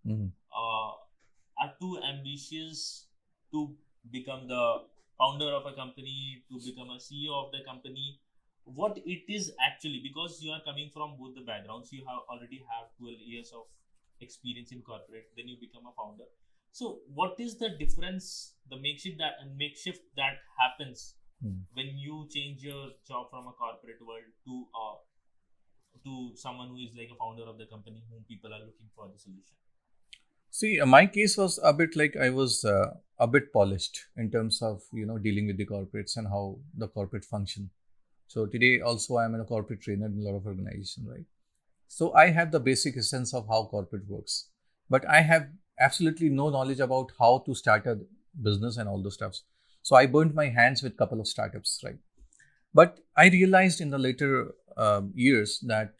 are too ambitious to become the founder of a company, to become a CEO of the company. What it is actually, because you are coming from both the backgrounds, you already have 12 years of experience in corporate, then you become a founder. So what is the difference, the makeshift that happens when you change your job from a corporate world to someone who is like a founder of the company whom people are looking for the solution? See, my case was a bit like I was a bit polished in terms of dealing with the corporates and how the corporate function. So today also I am a corporate trainer in a lot of organizations, right? So I have the basic essence of how corporate works, but I have absolutely no knowledge about how to start a business and all those stuffs. So I burnt my hands with a couple of startups, right? But I realized in the later years that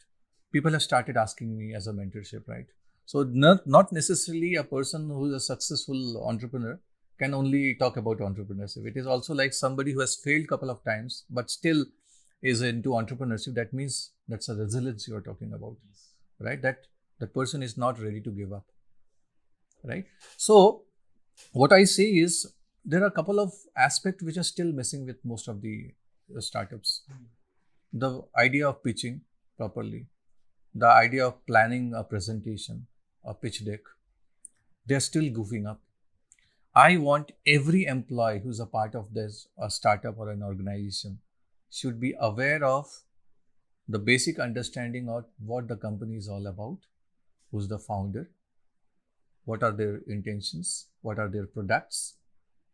people have started asking me as a mentorship, right? So not necessarily a person who is a successful entrepreneur can only talk about entrepreneurship. It is also like somebody who has failed couple of times but still is into entrepreneurship. That means that's a resilience you are talking about, Yes. right? That person is not ready to give up, right? So what I say is there are a couple of aspects which are still missing with most of the startups. The idea of pitching properly, the idea of planning a presentation, a pitch deck, they're still goofing up. I want every employee who's a part of this a startup or an organization should be aware of the basic understanding of what the company is all about, who's the founder, what are their intentions, what are their products,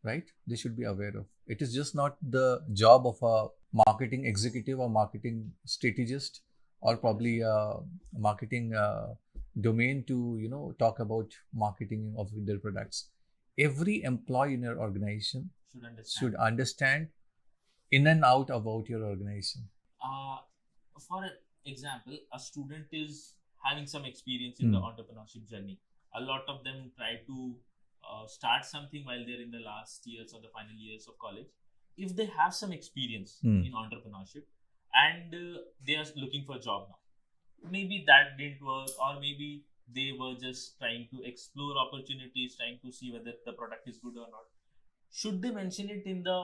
right? They should be aware of. It is just not the job of a marketing executive or marketing strategist or probably a marketing domain to talk about marketing of their products. Every employee in your organization should understand in and out about your organization. Uh, for an example, a student is having some experience in the entrepreneurship journey. A lot of them try to start something while they're in the last years or the final years of college. If they have some experience in entrepreneurship and they are looking for a job now, maybe that didn't work, or maybe they were just trying to explore opportunities, trying to see whether the product is good or not. Should they mention it in the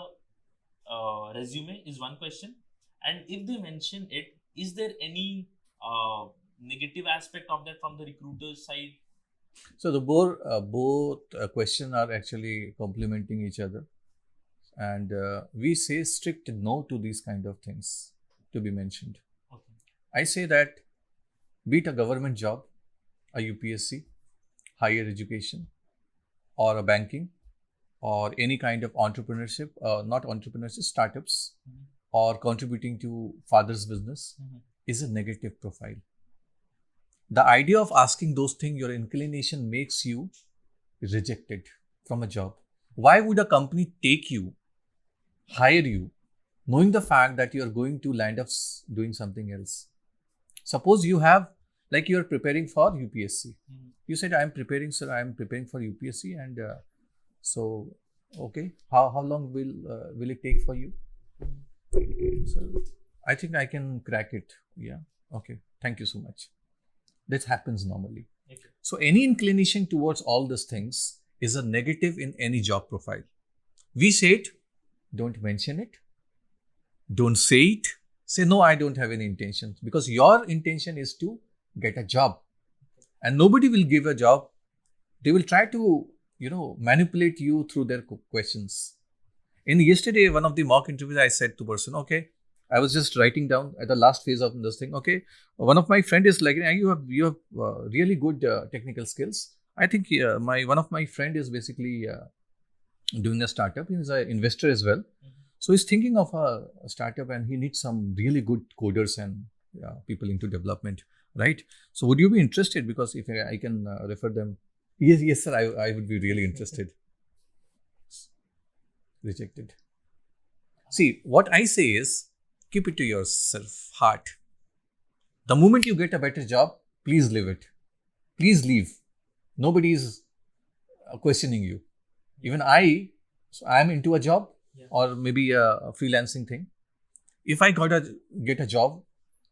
resume is one question, and if they mention it, is there any negative aspect of that from the recruiter's side? So the both questions are actually complementing each other, and we say strict no to these kind of things to be mentioned. Okay. I say that be it a government job, a UPSC, higher education, or a banking, or any kind of entrepreneurship, not entrepreneurship, startups, or contributing to father's business, is a negative profile. The idea of asking those things, your inclination makes you rejected from a job. Why would a company take you, hire you, knowing the fact that you are going to land up doing something else? Suppose you have, like you are preparing for UPSC. You said, I'm preparing, sir, I'm preparing for UPSC. And so, okay, how long will it take for you? So, I think I can crack it. Yeah. Okay. Thank you so much. This happens normally. Okay. So any inclination towards all these things is a negative in any job profile. We say it, don't mention it, don't say it, say no, I don't have any intentions, because your intention is to get a job, and nobody will give a job. They will try to manipulate you through their questions. In yesterday, one of the mock interviews, I said to person, okay, I was just writing down at the last phase of this thing. Okay, one of my friend is like, you have really good technical skills. I think one of my friend is basically doing a startup. He's an investor as well. So he's thinking of a startup, and he needs some really good coders and people into development, right? So would you be interested? Because if I can refer them, yes, sir, I would be really interested. Rejected. See, what I say is, keep it to yourself, heart. The moment you get a better job, please leave it. Please leave. Nobody is questioning you. Even I am into a job or maybe a freelancing thing. If I get a job,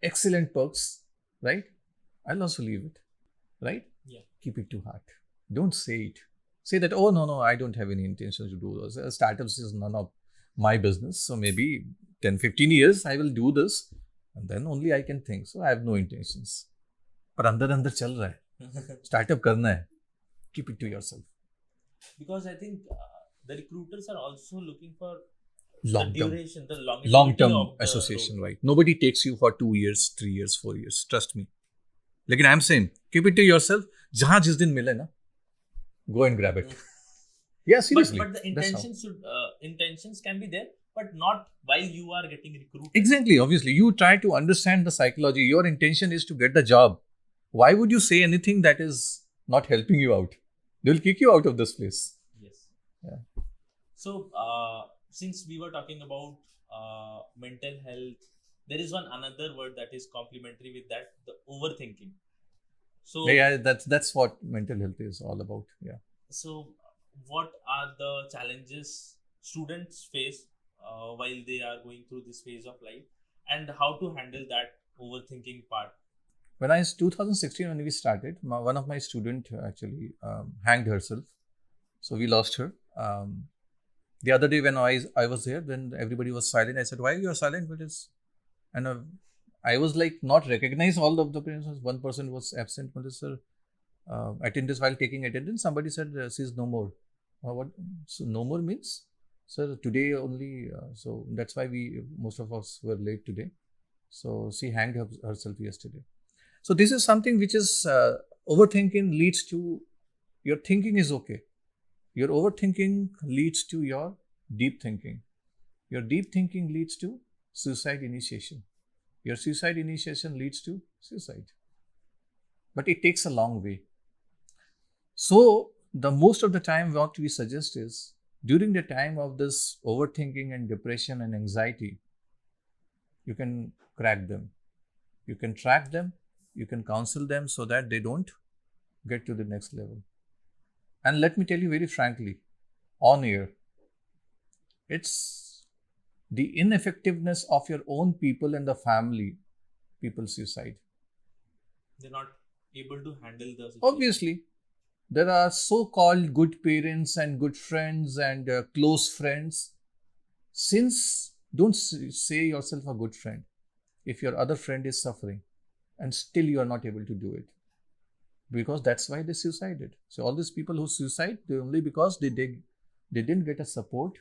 excellent perks, right? I'll also leave it, right? Yeah. Keep it to heart. Don't say it. Say that, oh, no, I don't have any intention to do those. Startups is none of my business. So maybe 10, 15 years I will do this, and then only I can think. So I have no intentions. But andar chal raha hai. Startup karna hai. Keep it to yourself. Because I think the recruiters are also looking for Long the term. duration, the Long-term of the association, role. right? Nobody takes you for 2 years, 3 years, 4 years. Trust me. Like I'm saying, keep it to yourself. Jahan jis din mile na, go and grab it. Yeah, seriously. But the intentions can be there, but not while you are getting recruited. Exactly. Obviously, you try to understand the psychology. Your intention is to get the job. Why would you say anything that is not helping you out? They will kick you out of this place. Yes. Yeah. So, since we were talking about mental health, there is one another word that is complementary with that, the overthinking. So, Yeah, that's what mental health is all about. Yeah. so what are the challenges students face while they are going through this phase of life, and how to handle that overthinking part? When I was 2016 when we started, one of my student actually hanged herself. So we lost her. The other day when I was there, then everybody was silent. I said, "Why you are silent?" Because and I was like not recognize all of the parents. One person was absent. But sir, attendance while taking attendance, somebody said she's no more. What? So no more means, sir, today only. So that's why we most of us were late today. So she hanged herself yesterday. So this is something which is overthinking leads to your thinking is okay. Your overthinking leads to your deep thinking. Your deep thinking leads to suicide initiation. Your suicide initiation leads to suicide. But it takes a long way. So the most of the time what we suggest is during the time of this overthinking and depression and anxiety, you can crack them. You can track them, you can counsel them so that they don't get to the next level. And let me tell you very frankly, on air, it's the ineffectiveness of your own people and the family, people suicide. They're not able to handle the situation. Obviously, there are so-called good parents and good friends and close friends. Since don't say yourself a good friend if your other friend is suffering and still you are not able to do it, because that's why they suicided. So all these people who suicide, they only because they didn't get a support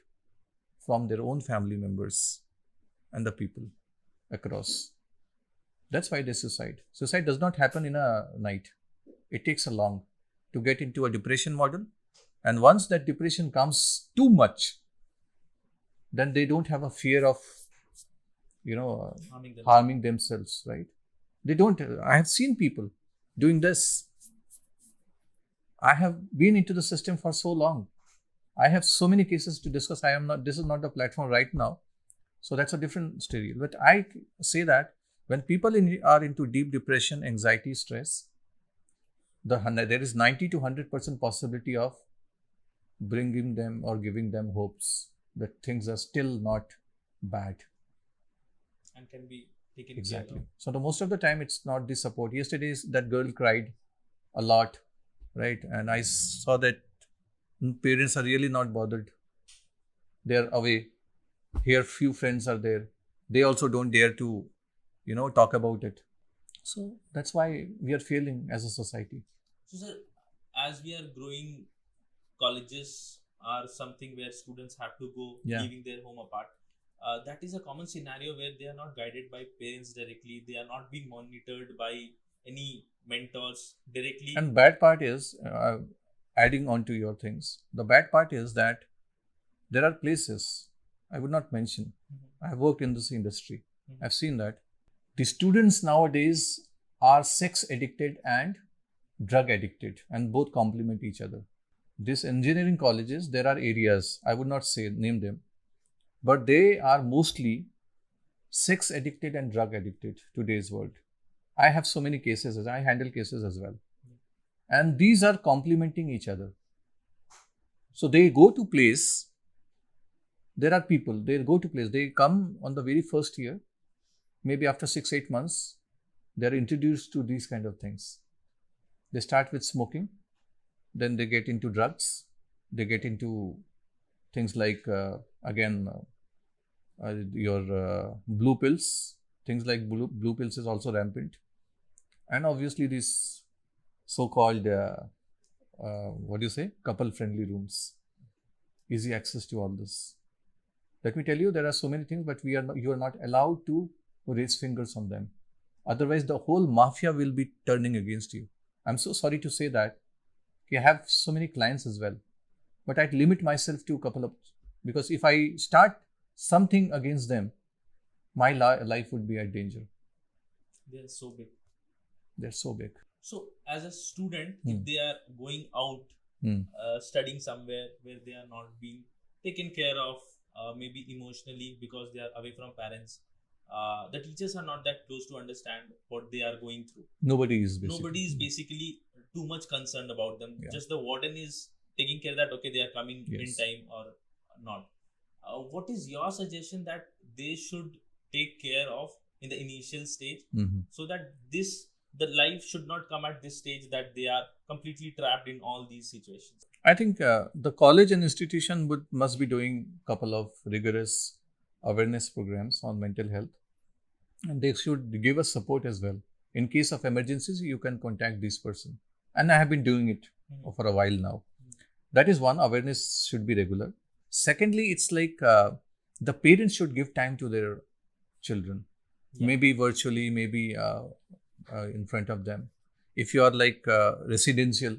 from their own family members and the people across. That's why they suicide. Suicide does not happen in a night. It takes a long to get into a depression model. And once that depression comes too much, then they don't have a fear of, harming themselves, right? They don't. I have seen people doing this. I have been into the system for so long. I have so many cases to discuss. This is not the platform right now. So that's a different story. But I say that when people are into deep depression, anxiety, stress, there is 90 to 100% possibility of bringing them or giving them hopes that things are still not bad. And can be taken Exactly. care of. So the most of the time it's not the support. Yesterday that girl cried a lot, right? And I saw that parents are really not bothered. They're away. Here few friends are there. They also don't dare to, talk about it. So that's why we are failing as a society. So, sir, as we are growing, colleges are something where students have to go, Yeah. leaving their home apart. That is a common scenario where they are not guided by parents directly. They are not being monitored by any mentors directly. And bad part is, adding on to your things, the bad part is that there are places, I would not mention. I have worked in this industry. I've seen that. The students nowadays are sex addicted and drug addicted, and both complement each other. These engineering colleges, there are areas, I would not say name them, but they are mostly sex addicted and drug addicted today's world. I have so many cases, I handle cases as well. And these are complementing each other. So they go to place, there are people, they go to place, they come on the very first year, maybe after 6-8 months, they're introduced to these kind of things. They start with smoking, then they get into drugs, they get into things like, your blue pills, things like blue pills is also rampant. And obviously these so-called, couple friendly rooms, easy access to all this. Let me tell you, there are so many things, but you are not allowed to raise fingers on them. Otherwise, the whole mafia will be turning against you. I'm so sorry to say that. I have so many clients as well, but I'd limit myself to a couple of, because if I start something against them, my life would be at danger. They're so big. They're so big. So, as a student, if they are going out, studying somewhere where they are not being taken care of maybe emotionally because they are away from parents. The teachers are not that close to understand what they are going through. Nobody is Nobody is basically. basically too much concerned about them. Yeah. Just the warden is taking care that okay, they are coming in Yes. time or not. What is your suggestion that they should take care of in the initial stage, Mhm. so that the life should not come at this stage that they are completely trapped in all these situations? I think the college and institution must be doing couple of rigorous awareness programs on mental health, and they should give us support as well. In case of emergencies, you can contact this person, and I have been doing it for a while now. That is one, awareness should be regular. Secondly, it's like the parents should give time to their children, maybe virtually, maybe in front of them. If you are like residential,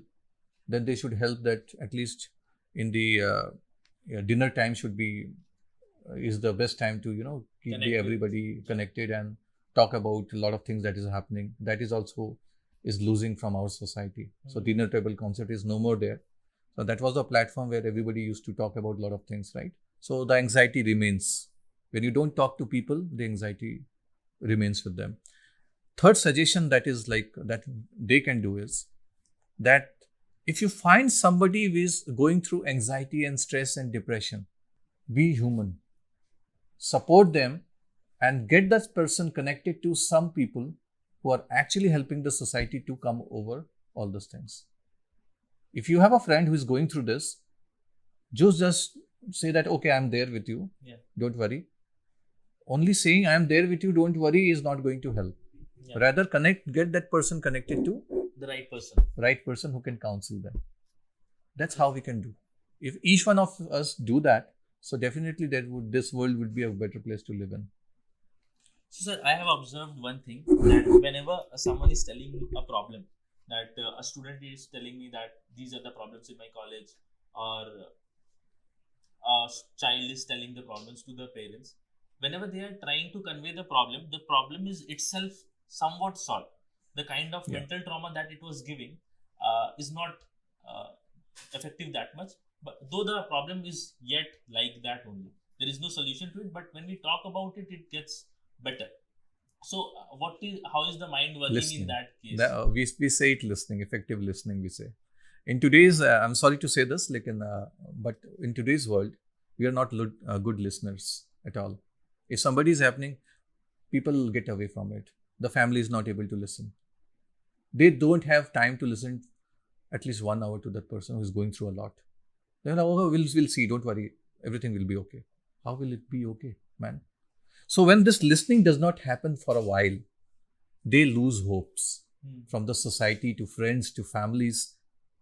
then they should help that at least in the dinner time should be is the best time to keep Connect with- everybody connected and talk about a lot of things that is happening. That is also is losing from our society. So dinner table concept is no more there. So that was the platform where everybody used to talk about a lot of things, right? So the anxiety remains. When you don't talk to people, the anxiety remains with them. Third suggestion that is like that they can do is that if you find somebody who is going through anxiety and stress and depression, be human, support them, and get that person connected to some people who are actually helping the society to come over all those things. If you have a friend who is going through this, just say that, okay, I'm there with you. Yeah. Don't worry. Only saying I'm there with you, don't worry, is not going to help. Yeah. Rather, get that person connected to The right person who can counsel them. That's how we can do. If each one of us do that, so definitely this world would be a better place to live in. So, sir, I have observed one thing, that whenever someone is telling me a problem, that a student is telling me that these are the problems in my college, or a child is telling the problems to the parents, whenever they are trying to convey the problem is itself somewhat solved. The kind of mental trauma that it was giving is not effective that much, but though the problem is yet like that only, there is no solution to it, but when we talk about it, it gets better. So how is the mind working Listening. in that case? We say it listening, effective listening, we say. In today's, I'm sorry to say this, but in today's world, we are not good listeners at all. If somebody is happening, people get away from it. The family is not able to listen. They don't have time to listen at least 1 hour to that person who is going through a lot. They're like, oh, we'll see, don't worry, everything will be okay. How will it be okay, man? So when this listening does not happen for a while, they lose hopes from the society to friends to families,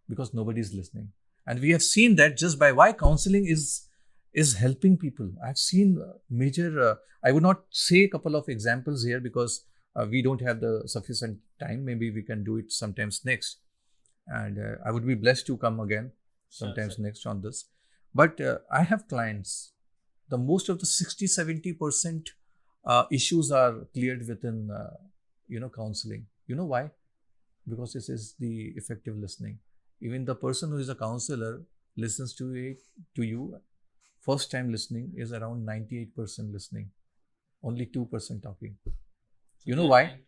because nobody is listening. And we have seen that just by why counseling is helping people. I've seen major, I would not say a couple of examples here because we don't have the sufficient time. Maybe we can do it sometimes next. And I would be blessed to come again sometimes next on this. But I have clients. The most of the 60-70% issues are cleared within counseling. You know why? Because this is the effective listening. Even the person who is a counselor listens to you. First time listening is around 98% listening, only 2% talking. You know why?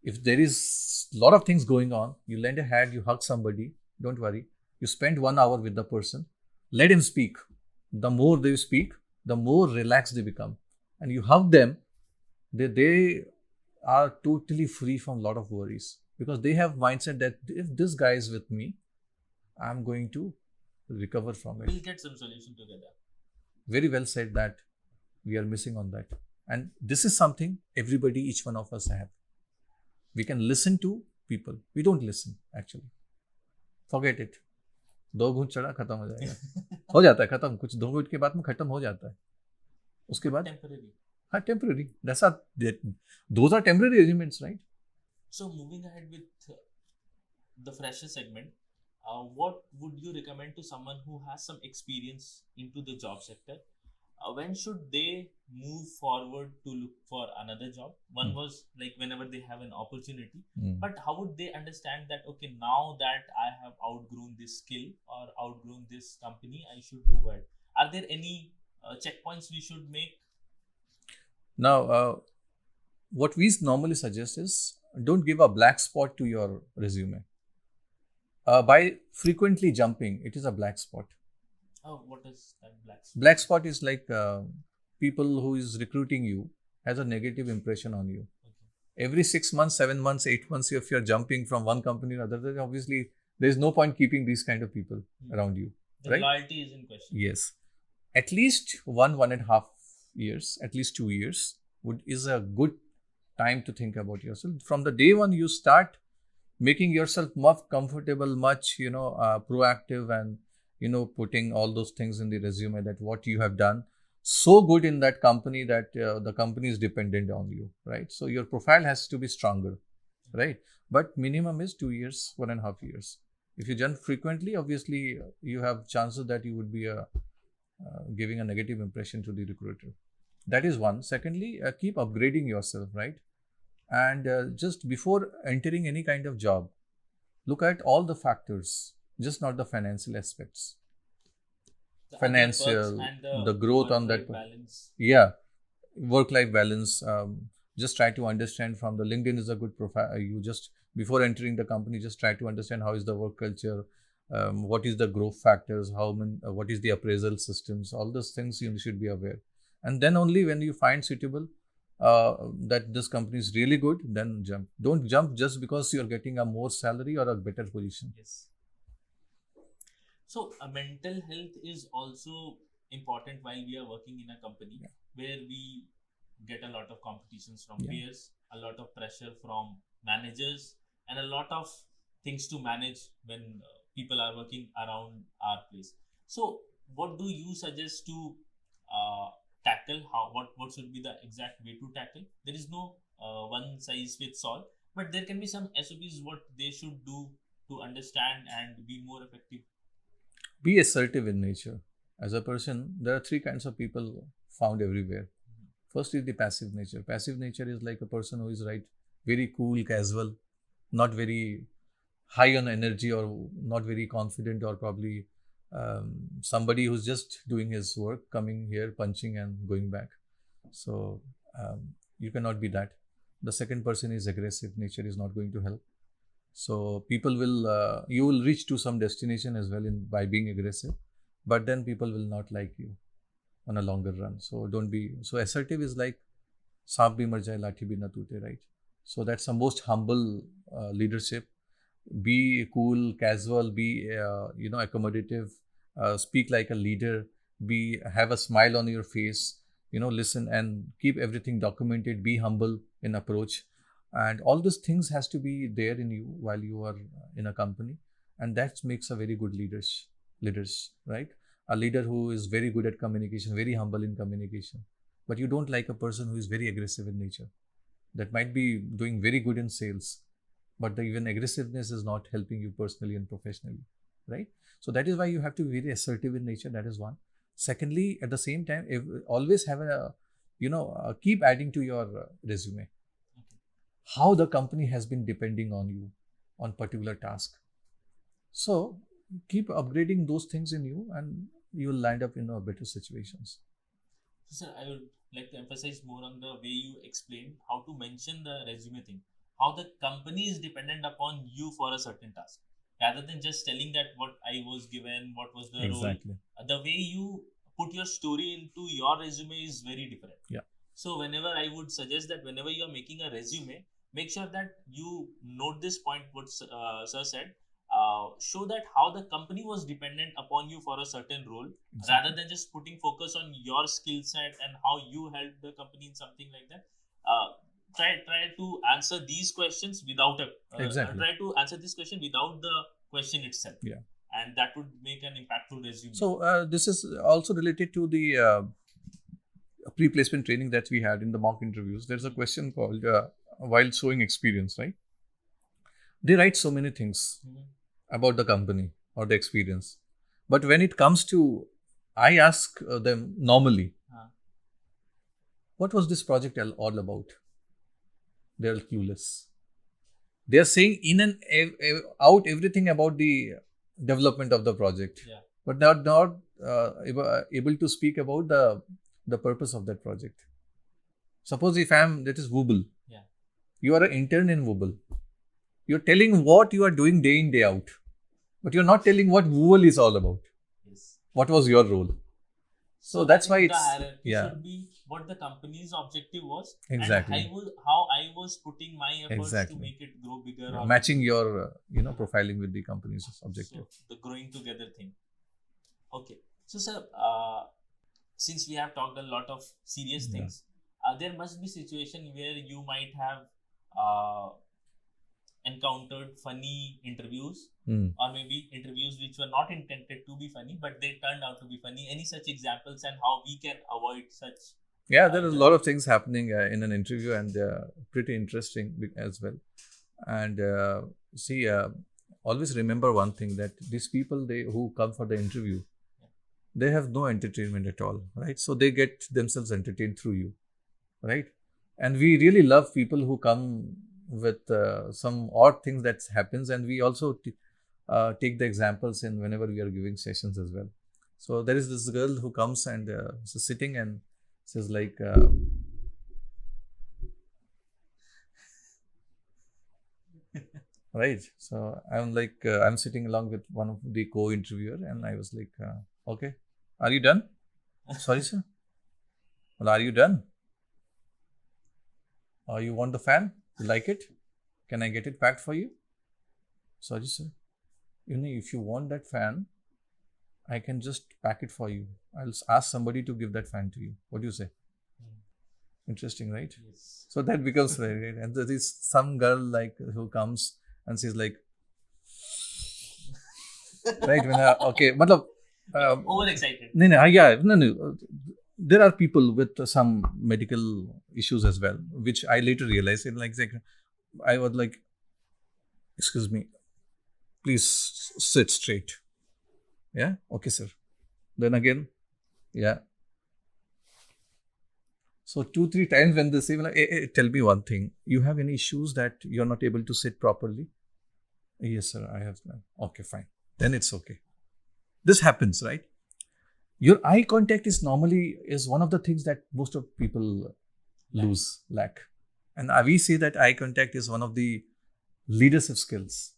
If there is a lot of things going on, you lend a hand, you hug somebody, don't worry. You spend 1 hour with the person, let him speak. The more they speak, the more relaxed they become. And you hug them, they are totally free from a lot of worries, because they have mindset that if this guy is with me, I'm going to recover from it. We'll get some solution together. Very well said that we are missing on that. And this is something everybody, each one of us have. We can listen to people. We don't listen actually. Forget it. 2 घूंट चढ़ा खत्म हो जाएगा. हो जाता है खत्म. कुछ 2 घूंट के बाद में खत्म हो जाता है. उसके बाद temporary. हाँ, temporary. Those are temporary elements, right? So moving ahead with the fresher segment, what would you recommend to someone who has some experience into the job sector? When should they move forward to look for another job? One was like whenever they have an opportunity, but how would they understand that, okay, now that I have outgrown this skill or outgrown this company, I should move ahead? Are there any checkpoints we should make? Now, what we normally suggest is don't give a black spot to your resume. By frequently jumping, it is a black spot. Oh, what is that black spot? Black spot is like people who is recruiting you has a negative impression on you. Okay. Every 6 months, 7 months, 8 months, if you're jumping from one company to another, then obviously there is no point keeping these kind of people around you. The right? loyalty is in question. Yes. At least 1.5 years, at least 2 years is a good time to think about yourself. From the day one you start making yourself much comfortable, much, proactive, and, putting all those things in the resume that what you have done so good in that company that the company is dependent on you, right? So your profile has to be stronger, right? But minimum is 2 years, 1.5 years. If you jump frequently, obviously you have chances that you would be giving a negative impression to the recruiter. That is one. Secondly, keep upgrading yourself, right? And just before entering any kind of job, look at all the factors, just not the financial aspects. The Financial, and the growth on that. Balance. Yeah, work-life balance. Just try to understand from the LinkedIn is a good profile. You just before entering the company, just try to understand how is the work culture, what is the growth factors, what is the appraisal systems. All those things you should be aware. And then only when you find suitable that this company is really good, then jump. Don't jump just because you're getting a more salary or a better position. Yes. So, mental health is also important while we are working in a company where we get a lot of competitions from peers, a lot of pressure from managers, and a lot of things to manage when people are working around our place. So, what do you suggest to tackle? What should be the exact way to tackle? There is no one size fits all, but there can be some SOPs what they should do to understand and be more effective. Be assertive in nature. As a person, there are 3 kinds of people found everywhere. First is the passive nature. Passive nature is like a person who is very cool, casual, not very high on energy or not very confident, or probably somebody who's just doing his work, coming here, punching and going back. So you cannot be that. The second person is aggressive. Nature is not going to help. So people you will reach to some destination as well by being aggressive, but then people will not like you on a longer run. So don't be so assertive. Is like saap bhi mar jaye, lathi bhi na toote, right? So that's the most humble leadership. Be cool, casual, be accommodative, speak like a leader, have a smile on your face, listen and keep everything documented, be humble in approach. And all these things has to be there in you while you are in a company, and that makes a very good leaders, right? A leader who is very good at communication, very humble in communication, but you don't like a person who is very aggressive in nature. That might be doing very good in sales, but the even aggressiveness is not helping you personally and professionally, right? So that is why you have to be very assertive in nature. That is one. Secondly, at the same time, always have keep adding to your resume how the company has been depending on you on particular task. So keep upgrading those things in you, and you will land up in better situations. Sir, I would like to emphasize more on the way you explained how to mention the resume thing, how the company is dependent upon you for a certain task, rather than just telling that what I was given, what was the Exactly. role. The way you put your story into your resume is very different. Yeah. So whenever I would suggest that whenever you are making a resume, make sure that you note this point what sir said. Show that how the company was dependent upon you for a certain role, rather than just putting focus on your skill set and how you helped the company in something like that. Try to answer these questions without try to answer this question without the question itself. Yeah. And that would make an impactful resume. So this is also related to the pre-placement training that we had in the mock interviews. There's a question called while showing experience, right? They write so many things about the company or the experience, but when it comes to, I ask them normally, what was this project all about? They're clueless. They're saying in and out everything about the development of the project, but not able to speak about the purpose of that project. Suppose if that is Wooble. Yeah. You are an intern in Wooble. You're telling what you are doing day in, day out. But you're not telling what Wooble is all about. Yes. What was your role? So that's why the hierarchy should be what the company's objective was. Exactly. And how I was putting my efforts Exactly. to make it grow bigger. Yeah, matching your, profiling with the company's objective. So, the growing together thing. Okay. So, sir, since we have talked a lot of serious things, there must be situation where you might have encountered funny interviews or maybe interviews which were not intended to be funny, but they turned out to be funny. Any such examples and how we can avoid such? Yeah, there is a lot of things happening in an interview and pretty interesting as well. And always remember one thing, that these people who come for the interview, they have no entertainment at all, right? So they get themselves entertained through you, right? And we really love people who come with some odd things that happens, and we also take the examples in whenever we are giving sessions as well. So there is this girl who comes and she's sitting and says like, right. So I'm like, I'm sitting along with one of the co-interviewer, and I was like, okay, are you done? Sorry, sir. Well, are you done? You want the fan? You like it? Can I get it packed for you? Sorry, sir. If you want that fan, I can just pack it for you. I'll ask somebody to give that fan to you. What do you say? Interesting, right? Yes. So that becomes very, and there is some girl like who comes and she's like, right? Okay, matlab, overexcited. No. There are people with some medical issues as well, which I later realized. I was like, excuse me, please sit straight. Yeah, okay, sir. Then again, yeah. So 2-3 times when they say, hey, tell me one thing, you have any issues that you're not able to sit properly? Yes, sir, I have. Okay, fine. Then it's okay. This happens, right? Your eye contact is one of the things that most of people lack. And we say that eye contact is one of the leadership skills.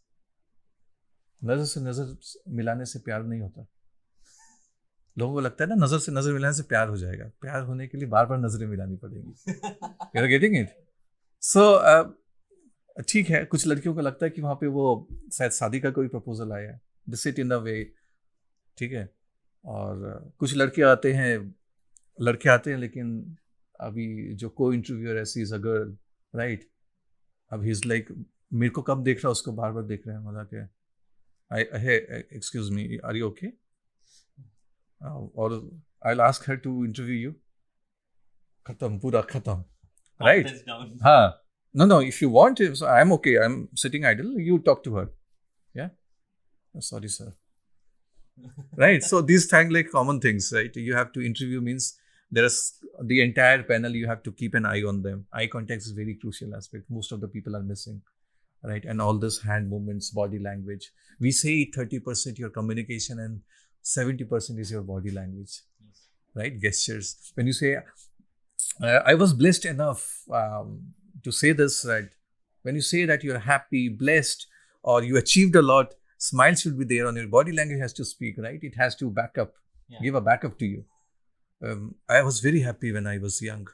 नजर से नजर मिलाने से प्यार नहीं होता. लोगों को लगता है ना, नजर से नजर मिलाने से प्यार हो जाएगा. प्यार होने के लिए बार बार नजरें मिलानी पड़ेगी. You're getting it? So ठीक है, कुछ लड़कियों को लगता है कि वहाँ पे वो शायद शादी का कोई प्रपोजल आया है. They sit in a way, ठीक है. और कुछ लड़के आते हैं लेकिन अभी जो को इंटरव्यूअर है, she is a girl, right? अब ही इज लाइक, मेरे को कब देख रहा है, उसको बार बार देख रहे हैं. मतलब क्या, hey, excuse me, are you okay? Or I'll ask her to interview you. Khatam, pura khatam. Right? हाँ. No, if you want, so I'm okay. I'm sitting idle. You talk to her. Yeah? Sorry, sir. Right? So these things like common things, right? You have to interview means there's the entire panel, you have to keep an eye on them. Eye contact is a very crucial aspect. Most of the people are missing. Right? And all this hand movements, body language. We say 30% your communication and 70% is your body language. Yes. Right? Gestures. When you say, I was blessed enough to say this, right? When you say that you're happy, blessed, or you achieved a lot, smile should be there on your body language, has to speak, right? It has to back up, give a backup to you. I was very happy when I was young.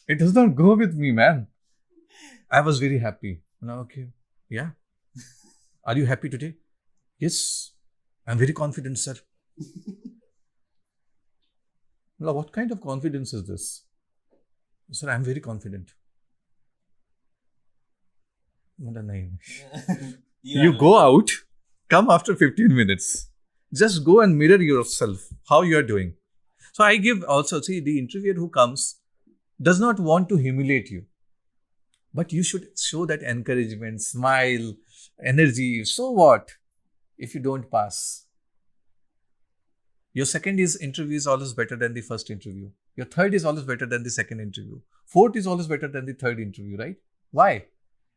It does not go with me, man. I was very happy. Okay. Yeah. Are you happy today? Yes. I'm very confident, sir. Now, what kind of confidence is this? Sir, I'm very confident. You go out, come after 15 minutes. Just go and mirror yourself, how you are doing. So I give also, see, the interviewer who comes does not want to humiliate you. But you should show that encouragement, smile, energy. So what if you don't pass? Your second interview is always better than the first interview. Your third is always better than the second interview. Fourth is always better than the third interview, right? Why?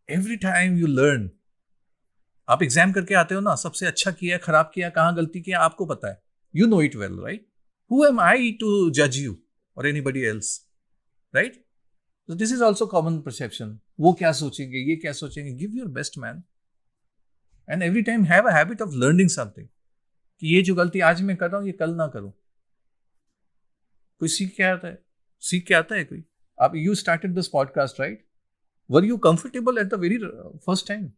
Every time you learn. आप exam करके आते हो ना, सबसे अच्छा किया खराब किया, कहाँ गलती किया आपको पता है. You know it well, right? Who am I to judge you or anybody else, right? So this is also common perception. वो क्या सोचेंगे, ये क्या सोचेंगे. Give your best, man. And every time have a habit of learning something. कि ये जो गलती आज मैं कर रहा हूँ, ये कल ना करूँ. कोई सीख के आता है, सीख के आता है कोई. आप you started this podcast, right? Were you comfortable at the very first time?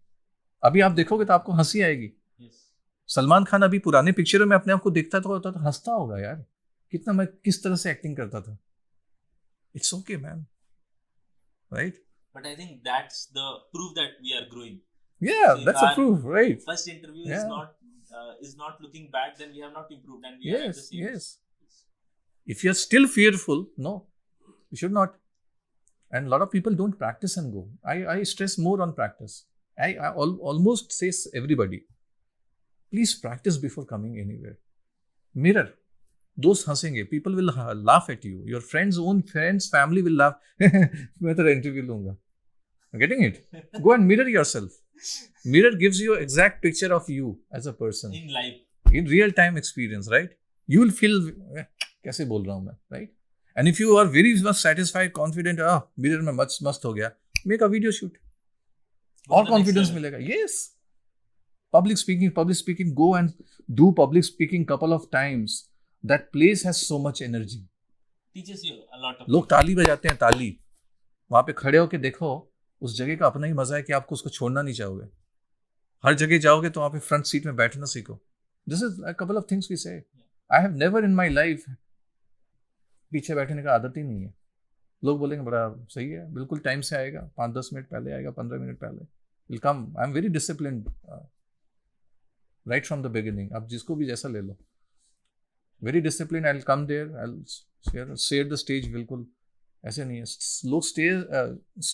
अभी आप देखोगे तो आपको हंसी आएगी. सलमान खान अभी पुराने पिक्चरों में अपने आप को देखता तो होता तो हंसता होगा यार, कितना मैं किस तरह से एक्टिंग करता था. It's okay man, right? But I think that's the proof that we are growing. Yeah, So if that's a our proof, right? first interview Yeah. is not looking bad, then we have not improved, and we are at the Yes, same. yes. If you're still fearful, no, you should not. And a lot of people don't practice and go. I stress more on practice. I almost say everybody, please practice before coming anywhere. Mirror. दोस्त हंसेंगे, people will laugh at you. Your own friends, family will laugh. मैं तेरा interview लूंगा. Getting it? Go and mirror yourself. Mirror gives you an exact picture of you as a person. In life. In real time experience, right? You will feel, कैसे बोल रहा हूँ मैं, right? And if you are very much satisfied, confident, mirror में मस्त हो गया, make a video shoot. और confidence मिलेगा. Yes. Public speaking, go and do public speaking couple of times. That place has so much energy. Teaches you a lot of. लोग ताली बजाते हैं, ताली. वहाँ पे खड़े होके देखो, उस जगह का अपना ही मजा है कि आपको उसको छोड़ना नहीं चाहोगे. हर जगह जाओगे तो वहाँ पे फ्रंट सीट में बैठना सीखो. This is a couple of things we say. I have never in my life पीछे बैठने का आदत ही नहीं है. लोग बोलेंगे बड़ा सही है, बिल्कुल टाइम से आएगा, 5-10 मिनट पहले आएगा, 15 मिनट पहले. Will come. I am very disciplined right from the beginning. आप जिसको भी जैसा ले लो. Very disciplined. I'll come there. I'll share the stage. बिल्कुल ऐसे नहीं है. लोग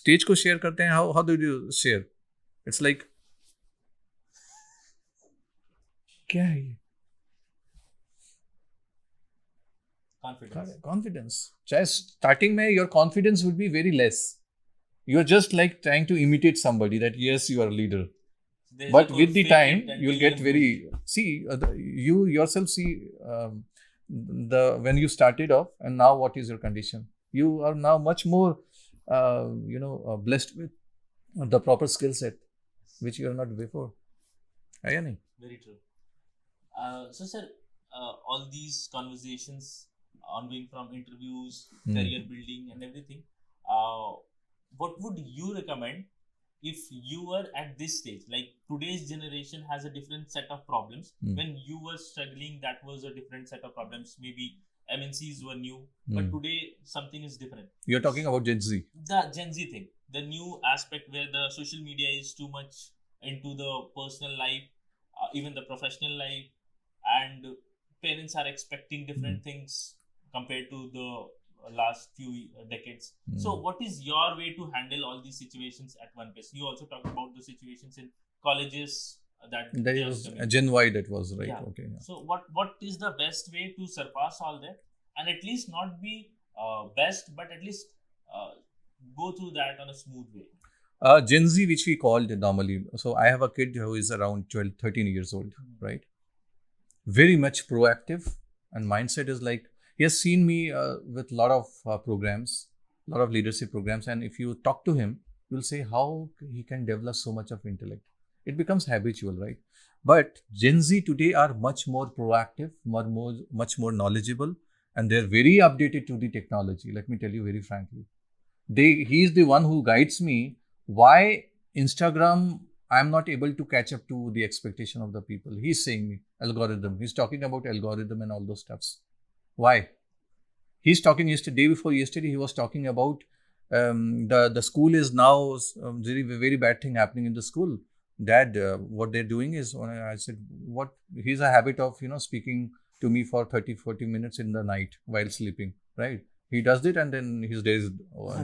स्टेज को शेयर करते हैं. How do you share? It's like क्या है ये? Confidence. चाहे starting में your confidence would be very less. You're just like trying to imitate somebody that yes, you are a leader. But with the time, you'll get very. See, you yourself see when you started off, and now what is your condition? You are now much more, blessed with the proper skill set, which you are not before. है या नहीं? Very true. So, sir, all these conversations ongoing from interviews, career building, and everything. What would you recommend if you were at this stage? Like today's generation has a different set of problems. When you were struggling, that was a different set of problems. Maybe MNCs were new, but today something is different. You're talking about Gen Z. The Gen Z thing, the new aspect where the social media is too much into the personal life, even the professional life, and parents are expecting different things compared to the last few decades. So what is your way to handle all these situations at one place? You also talked about the situations in colleges that was Gen Y, that was right. Yeah. Okay. Yeah. So what is the best way to surpass all that and at least not be best, but at least go through that on a smooth way? Gen Z, which we called normally. So I have a kid who is around 12, 13 years old, right? Very much proactive, and mindset is like, he has seen me with a lot of programs, a lot of leadership programs, and if you talk to him, you'll say how he can develop so much of intellect. It becomes habitual, right? But Gen Z today are much more proactive, much more knowledgeable, and they're very updated to the technology. Let me tell you very frankly. He is the one who guides me why Instagram, I'm not able to catch up to the expectation of the people. He's saying me, algorithm. He's talking about algorithm and all those stuffs. Why? He's talking day before yesterday, he was talking about the school is now very, very bad thing happening in the school. Dad, what they're doing is, I said, what? He's a habit of, speaking to me for 30-40 minutes in the night while sleeping, right? He does it and then his day is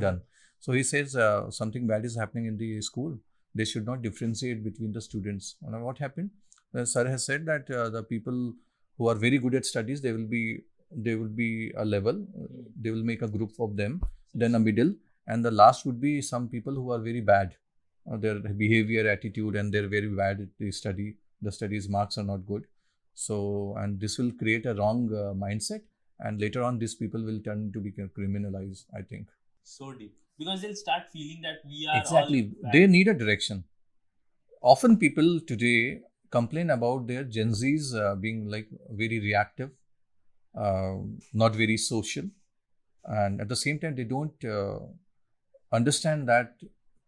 done. So he says something bad is happening in the school. They should not differentiate between the students. And what happened? The sir has said that the people who are very good at studies, they will be a level. They will make a group of them, then a middle, and the last would be some people who are very bad their behavior, attitude, and they're very bad at the study. The studies marks are not good. So, and this will create a wrong mindset, and later on, these people will turn to be criminalized, I think. So deep. Because they'll start feeling that we are Exactly. all bad. They need a direction. Often people today complain about their Gen Zs being like very reactive, not very social, and at the same time they don't understand that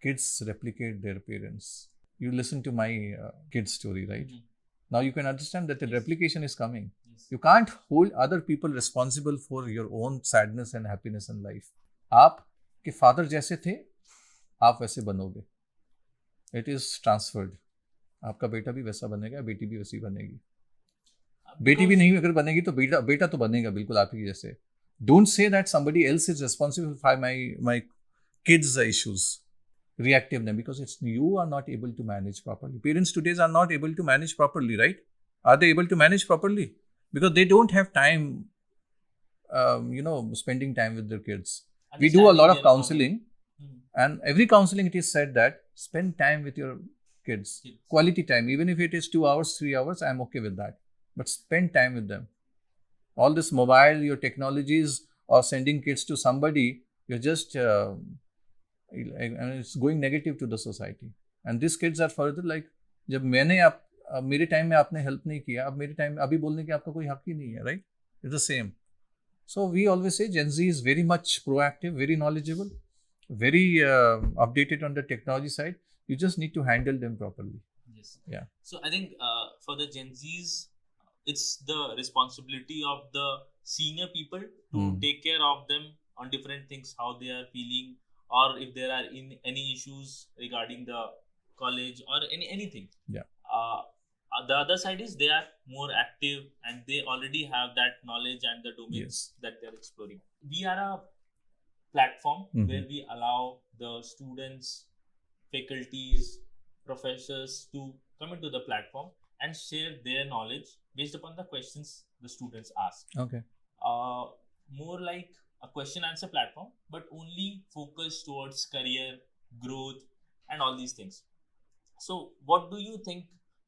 kids replicate their parents. You listen to my kid's story, right? Mhm. Now you can understand that the Yes. replication is coming. Yes. You can't hold other people responsible for your own sadness and happiness in life. आप के father जैसे थे, आप वैसे बनोगे. It is transferred. आपका बेटा भी वैसा बनेगा, बेटी भी वैसी बनेगी. बेटी भी नहीं अगर बनेगी तो बेटा बेटा तो बनेगा बिल्कुल आपकी जैसे. Don't say that somebody else is responsible for my kids' issues. Reactive them, because it's you are not able to manage properly. Parents today are not able to manage properly, right? Are they able to manage properly? Because they don't have time, spending time with their kids. We do a lot of counseling, and every counseling it is said that spend time with your kids. Quality time, even if it is 2 hours, 3 hours, I'm okay with that. But spend time with them. All this mobile, your technologies, or sending kids to somebody, you're just and it's going negative to the society. And these kids are further like, जब मैंने आप मेरे time में आपने help नहीं किया, अब मेरे टाइम में अभी बोलने की आपका कोई हक ही नहीं है, right? It's the same. So we always say Gen Z is very much proactive, very knowledgeable, very updated on the technology side. You just need to handle them properly. Yes. Yeah. So I think for the Gen Zs, it's the responsibility of the senior people to take care of them on different things, how they are feeling, or if there are any issues regarding the college or anything. Yeah. The other side is they are more active and they already have that knowledge and the domains that they're exploring. We are a platform where we allow the students, faculties, professors to come into the platform and share their knowledge based upon the questions the students ask. Okay. More like a question answer platform, but only focused towards career growth and all these things. So what do you think,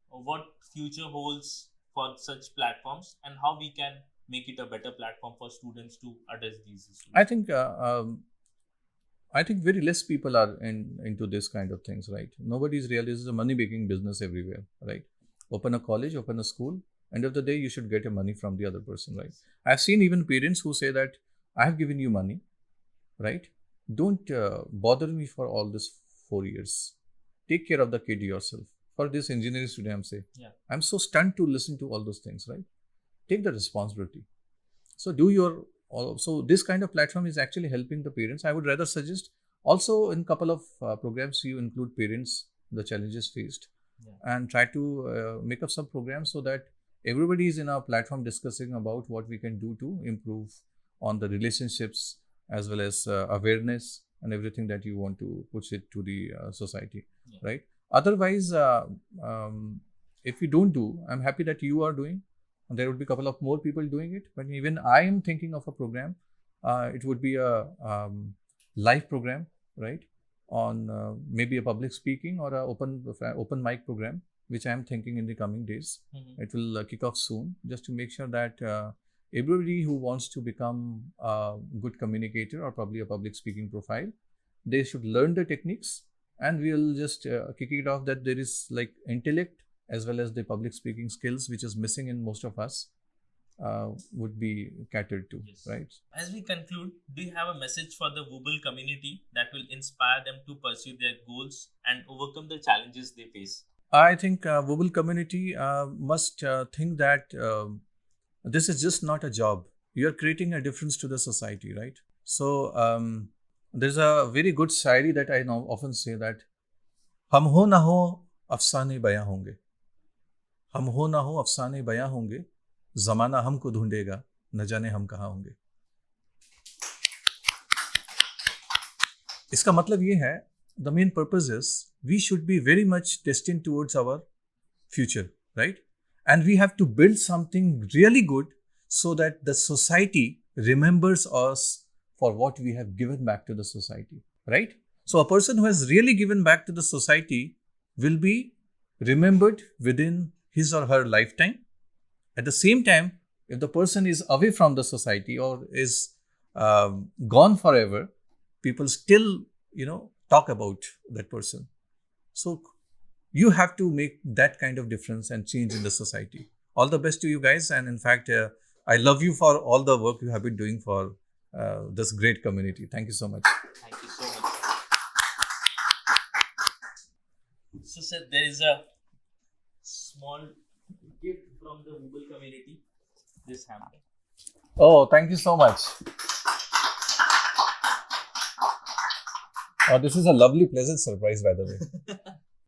what future holds for such platforms, and how we can make it a better platform for students to address these issues? I think very less people are into this kind of things, right? Nobody's really, this is a money making business everywhere, right? Open a college, open a school. End of the day, you should get your money from the other person, right? I've seen even parents who say that I have given you money, right? Don't bother me for all this 4 years. Take care of the kid yourself. For this engineering student, I'm saying, I'm so stunned to listen to all those things, right? Take the responsibility. So so this kind of platform is actually helping the parents. I would rather suggest also in couple of programs you include parents, the challenges faced, and try to make up some programs so that everybody is in our platform discussing about what we can do to improve on the relationships as well as awareness and everything that you want to push it to the society, right? Otherwise, if you don't do, I'm happy that you are doing. And there would be a couple of more people doing it. But even I am thinking of a program. It would be a live program, right? On maybe a public speaking or a open mic program, which I am thinking in the coming days. It will kick off soon, just to make sure that everybody who wants to become a good communicator or probably a public speaking profile, they should learn the techniques, and we'll just kick it off that there is like intellect as well as the public speaking skills, which is missing in most of us, would be catered to, right? As we conclude, do you have a message for the Wooble community that will inspire them to pursue their goals and overcome the challenges they face? I think Wooble community must think that this is just not a job. You're creating a difference to the society, right? So there's a very good shairi that I now often say that हम हो ना हो अफसाने बयां होंगे, हम हो ना हो अफसाने बयां होंगे, जमाना हमको ढूंढेगा, न जाने हम कहाँ होंगे. इसका मतलब ये है, the main purpose is we should be very much destined towards our future, right? And we have to build something really good so that the society remembers us for what we have given back to the society, right? So a person who has really given back to the society will be remembered within his or her lifetime. At the same time, if the person is away from the society or is gone forever, people still, talk about that person. So you have to make that kind of difference and change in the society. All the best to you guys. And in fact, I love you for all the work you have been doing for this great community. Thank you so much. Thank you so much. So, sir, there is a small gift from the Wooble community. This hamper. Oh, thank you so much. Oh, this is a lovely, pleasant surprise, by the way.